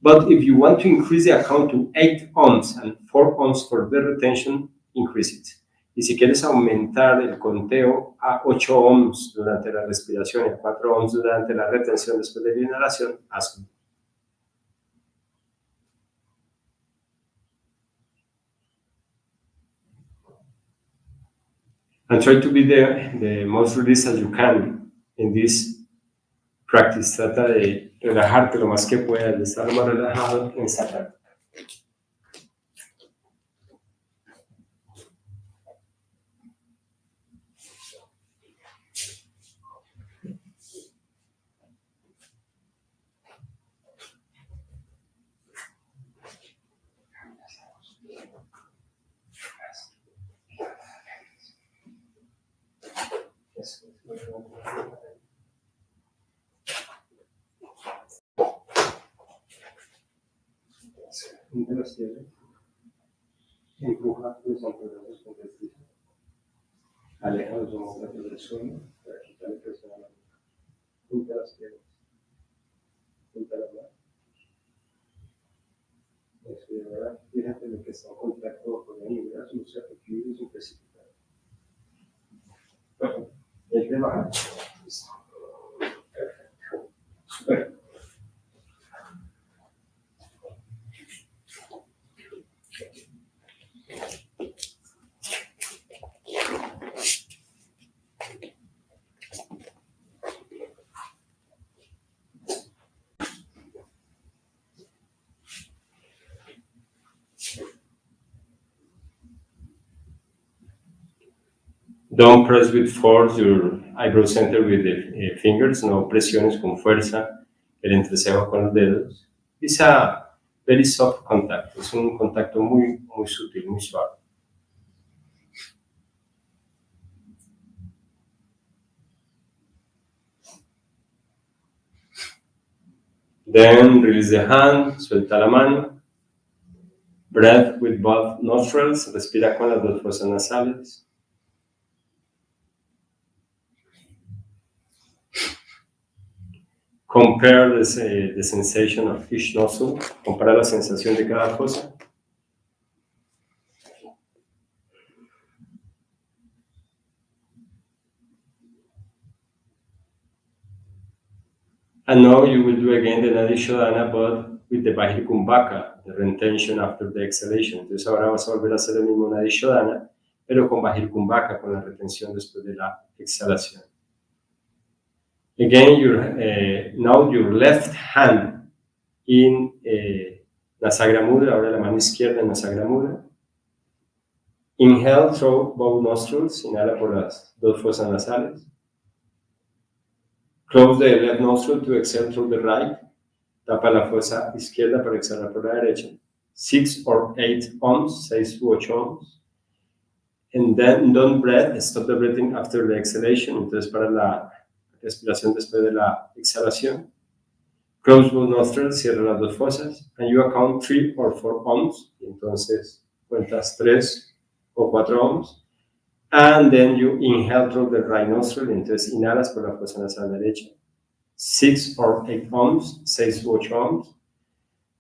But if you want to increase the account to 8 ohms and 4 ohms for the retention, increase it. Y si quieres aumentar el conteo a 8 ohms durante la respiración y a 4 ohms durante la retención después de la inhalación, hazlo. And try to be the most released as you can in this practice. Trata de relajarte lo más que puedas, de estar lo más relajado en esta práctica. Junta las piernas, empuja los antebrazos con el piso, aleja los homóplatos del suelo para quitarle presión a la boca. Junta las piernas, junta las manos. Eso, y ahora fíjate lo que está en contacto con el brazo, no se equilibrio sin precipitar. Bueno, hay que bajar. Listo. Perfecto. Super. Don't press with force your eyebrow center with the fingers, no presiones con fuerza el entrecejo con los dedos. It's a very soft contact, es un contacto muy sutil, muy suave. Then release the hand, suelta la mano. Breath with both nostrils, respira con las dos fosas nasales. Compare the sensation of each nostril. Compara la sensación de cada fosa. And now you will do again the Nadi Shodhana, but with the Bahir Kumbhaka, the retention after the exhalation. Entonces ahora vas a volver a hacer el mismo Nadishodhana, pero con Bajir Kumbhaka, con la retención después de la exhalación. Again, now your left hand in Nasagra Mudra, ahora la mano izquierda en Nasagra Mudra. Inhale through both nostrils, inhala por las dos fosas nasales. Close the left nostril to exhale through the right. Tapa la fosa izquierda para exhalar por la derecha. 6 or 8 ohms, 6 u 8 ohms. And then don't breathe, stop the breathing after the exhalation. Entonces para la respiración después de la exhalación. Close both nostrils, cierra las dos fosas. And you count 3 or 4 ohms. Y entonces cuentas 3 o 4 ohms. And then you inhale through the right nostril. Entonces inhalas por la fosa nasal derecha. 6 or 8 ohms, 6 u 8 ohms.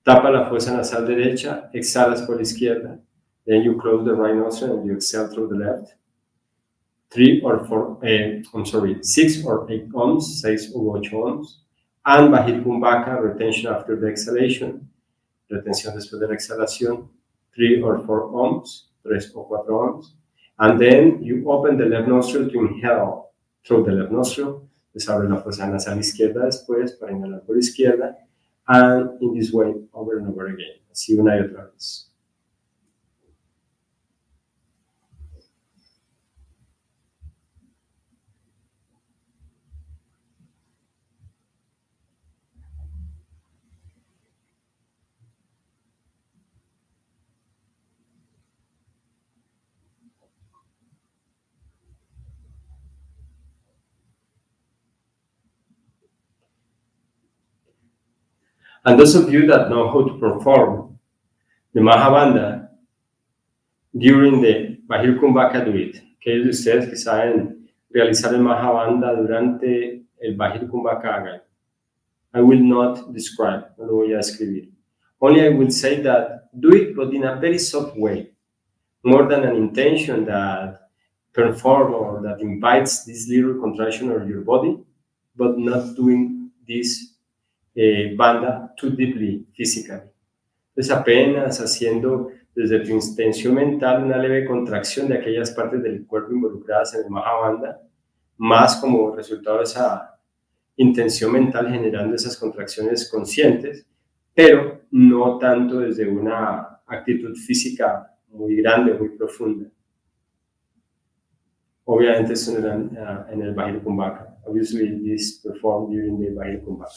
Tapa la fosa nasal derecha, exhalas por la izquierda. Then you close the right nostril and you exhale through the left. 6 or 8 ohms, 6 u 8 ohms. And Bajir Kumbhaka, retention after the exhalation. Retención después de la exhalación. 3 or 4 ohms, 3 o 4 ohms. And then you open the left nostril to inhale through the left nostril. Entonces abre la fosa nasal izquierda después para inhalar por la izquierda. And in this way, over and over again. Así una y otra vez. And those of you that know how to perform the Mahabandha during the Bajir Kumbhaka, do it. Aquellos de ustedes que saben realizar el Mahabandha durante el Bajir Kumbhaka, hagan. I will not describe, no lo voy a escribir. Only I will say that do it, but in a very soft way, more than an intention that perform or that invites this little contraction of your body, but not doing this bandha too deeply physically. Entonces apenas haciendo desde tu intención mental una leve contracción de aquellas partes del cuerpo involucradas en el Mahabandha, más como resultado de esa intención mental generando esas contracciones conscientes, pero no tanto desde una actitud física muy grande, muy profunda. Obviamente eso era en el Bajir Kumbhaka. Obviously this performed during the Bajir Kumbhaka.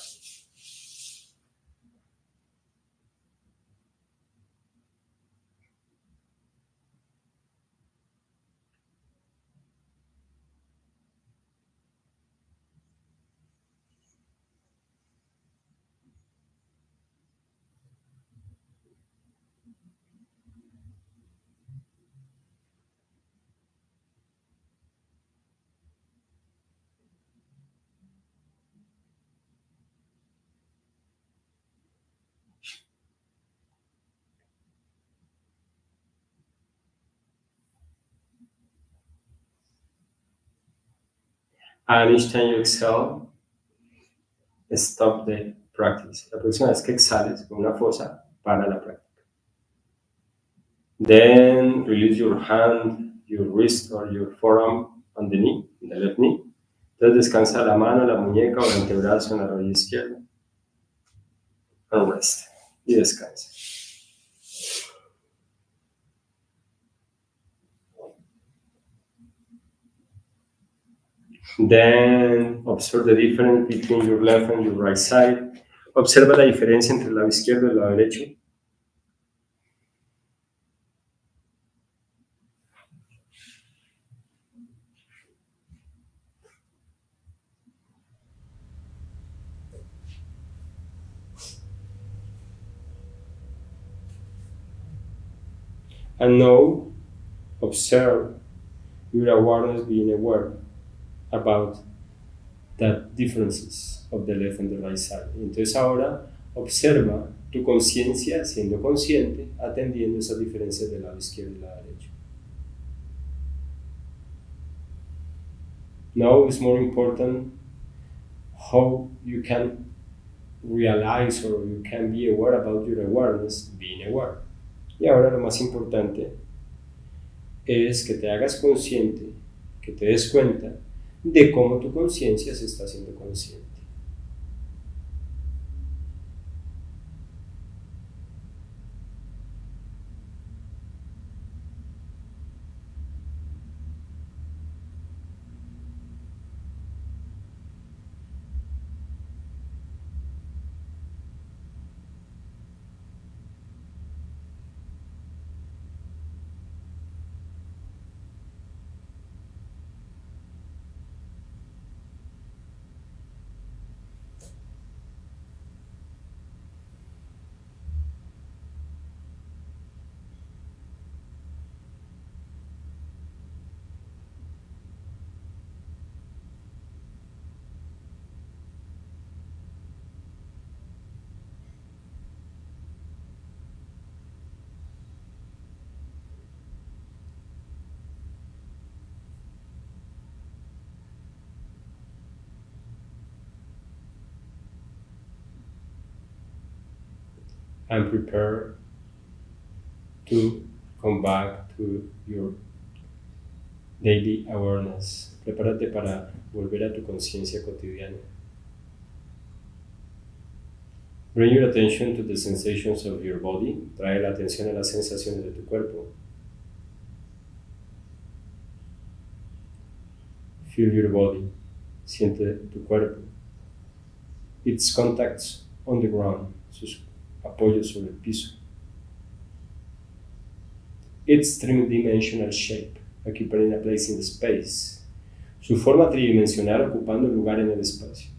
And each time you exhale, stop the practice. La próxima vez que exhales con una fosa, para la práctica. Then release your hand, your wrist or your forearm on the knee, the left knee. Entonces descansa la mano, la muñeca o el antebrazo en la rodilla izquierda. And rest. Y descansa. Then observe the difference between your left and your right side. Observa la diferencia entre el lado izquierdo y el lado derecho. And now observe your awareness being aware about the differences of the left and the right side. Entonces ahora observa tu conciencia siendo consciente, atendiendo esas diferencias del lado izquierdo y del lado derecho. Now it's more important how you can realize or you can be aware about your awareness, being aware. Y ahora lo más importante es que te hagas consciente, que te des cuenta de cómo tu conciencia se está haciendo consciente. And prepare to come back to your daily awareness. Prepárate para volver a tu conciencia cotidiana. Bring your attention to the sensations of your body. Trae la atención a las sensaciones de tu cuerpo. Feel your body. Siente tu cuerpo. Its contacts on the ground. Sus apoyos sobre el piso. Its three-dimensional shape, occupying a place in the space. Su forma tridimensional ocupando un lugar en el espacio.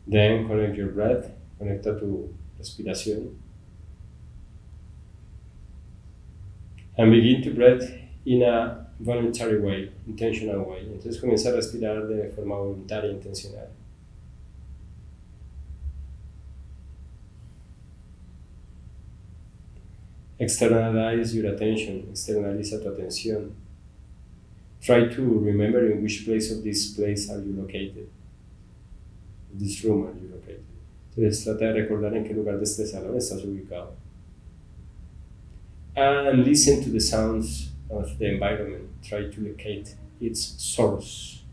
Then connect your breath, conecta tu respiración. And begin to breathe in a voluntary way, intentional way. Entonces comienza a respirar de forma voluntaria, intencional. Externalize your attention, externaliza tu atención. Try to remember in which place of this place are you located. This room are you located. Entonces trata de recordar en qué lugar de este salón estás ubicado. And listen to the sounds of the environment. Try to locate its source.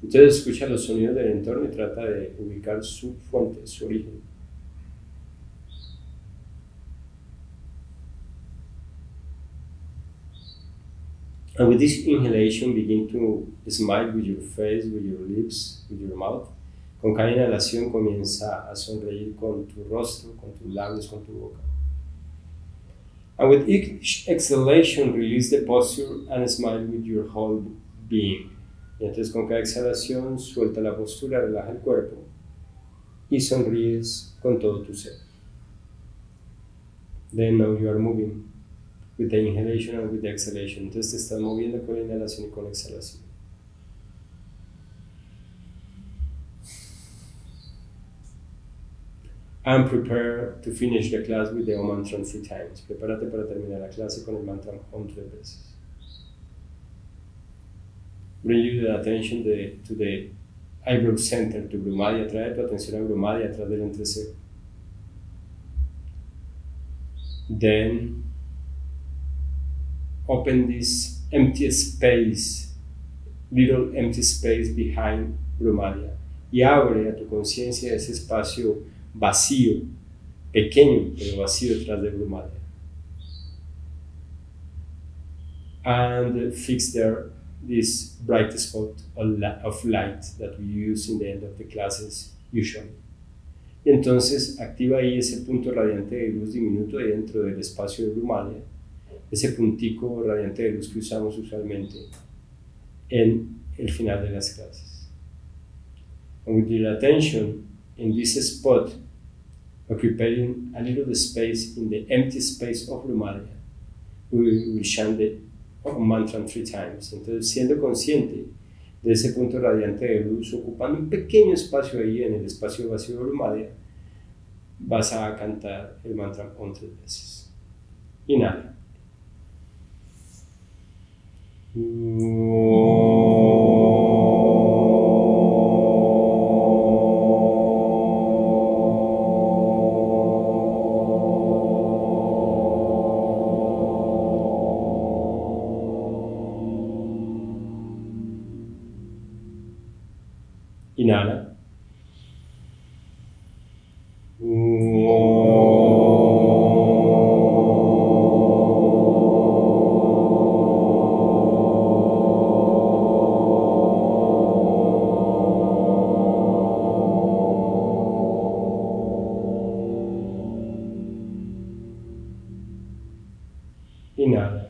Entonces escucha los sonidos del entorno y trata de ubicar su fuente, su origen. And with this inhalation, begin to smile with your face, with your lips, with your mouth. Con cada inhalación comienza a sonreír con tu rostro, con tus labios, con tu boca. And with each exhalation, release the posture and smile with your whole being. Y entonces con cada exhalación, suelta la postura, relaja el cuerpo y sonríes con todo tu ser. Then now you are moving with the inhalation and with the exhalation. Entonces te estás moviendo con la inhalación y con la exhalación. And prepare to finish the class with the Om mantra 3 times. Prepárate para terminar la clase con el mantra Om 3 veces. Bring your attention to the eyebrow center, to Brumadia. Trae tu atención a Brumadia atrás del entrecejo. Then open this empty space, little empty space behind Brumadia. Y abre a tu conciencia ese espacio vacío, pequeño pero vacío detrás de Brumadia. And fix there this bright spot of light that we use in the end of the classes usually. Y entonces activa ahí ese punto radiante de luz diminuto dentro del espacio de Brumadia, ese puntico radiante de luz que usamos usualmente en el final de las clases. And with your attention in this spot, occupying a little space in the empty space of Brumadia, we will chant the Om mantra 3 times. Entonces, siendo consciente de ese punto radiante de luz, ocupando un pequeño espacio ahí en el espacio vacío de Lumadia, vas a cantar el mantra Om 3 veces. Inhala. Inhala. Inhala.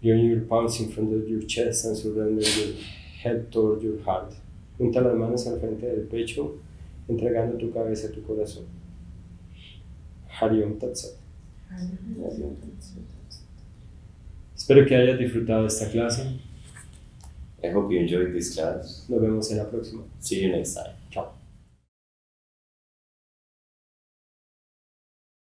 Bring your palms in front of your chest and surrender your head toward your heart. Junta las manos al frente del pecho, entregando tu cabeza a tu corazón. Hari Om Tat Sat. Espero que hayas disfrutado de esta clase. I hope you enjoyed this class. Nos vemos en la próxima. See you next time.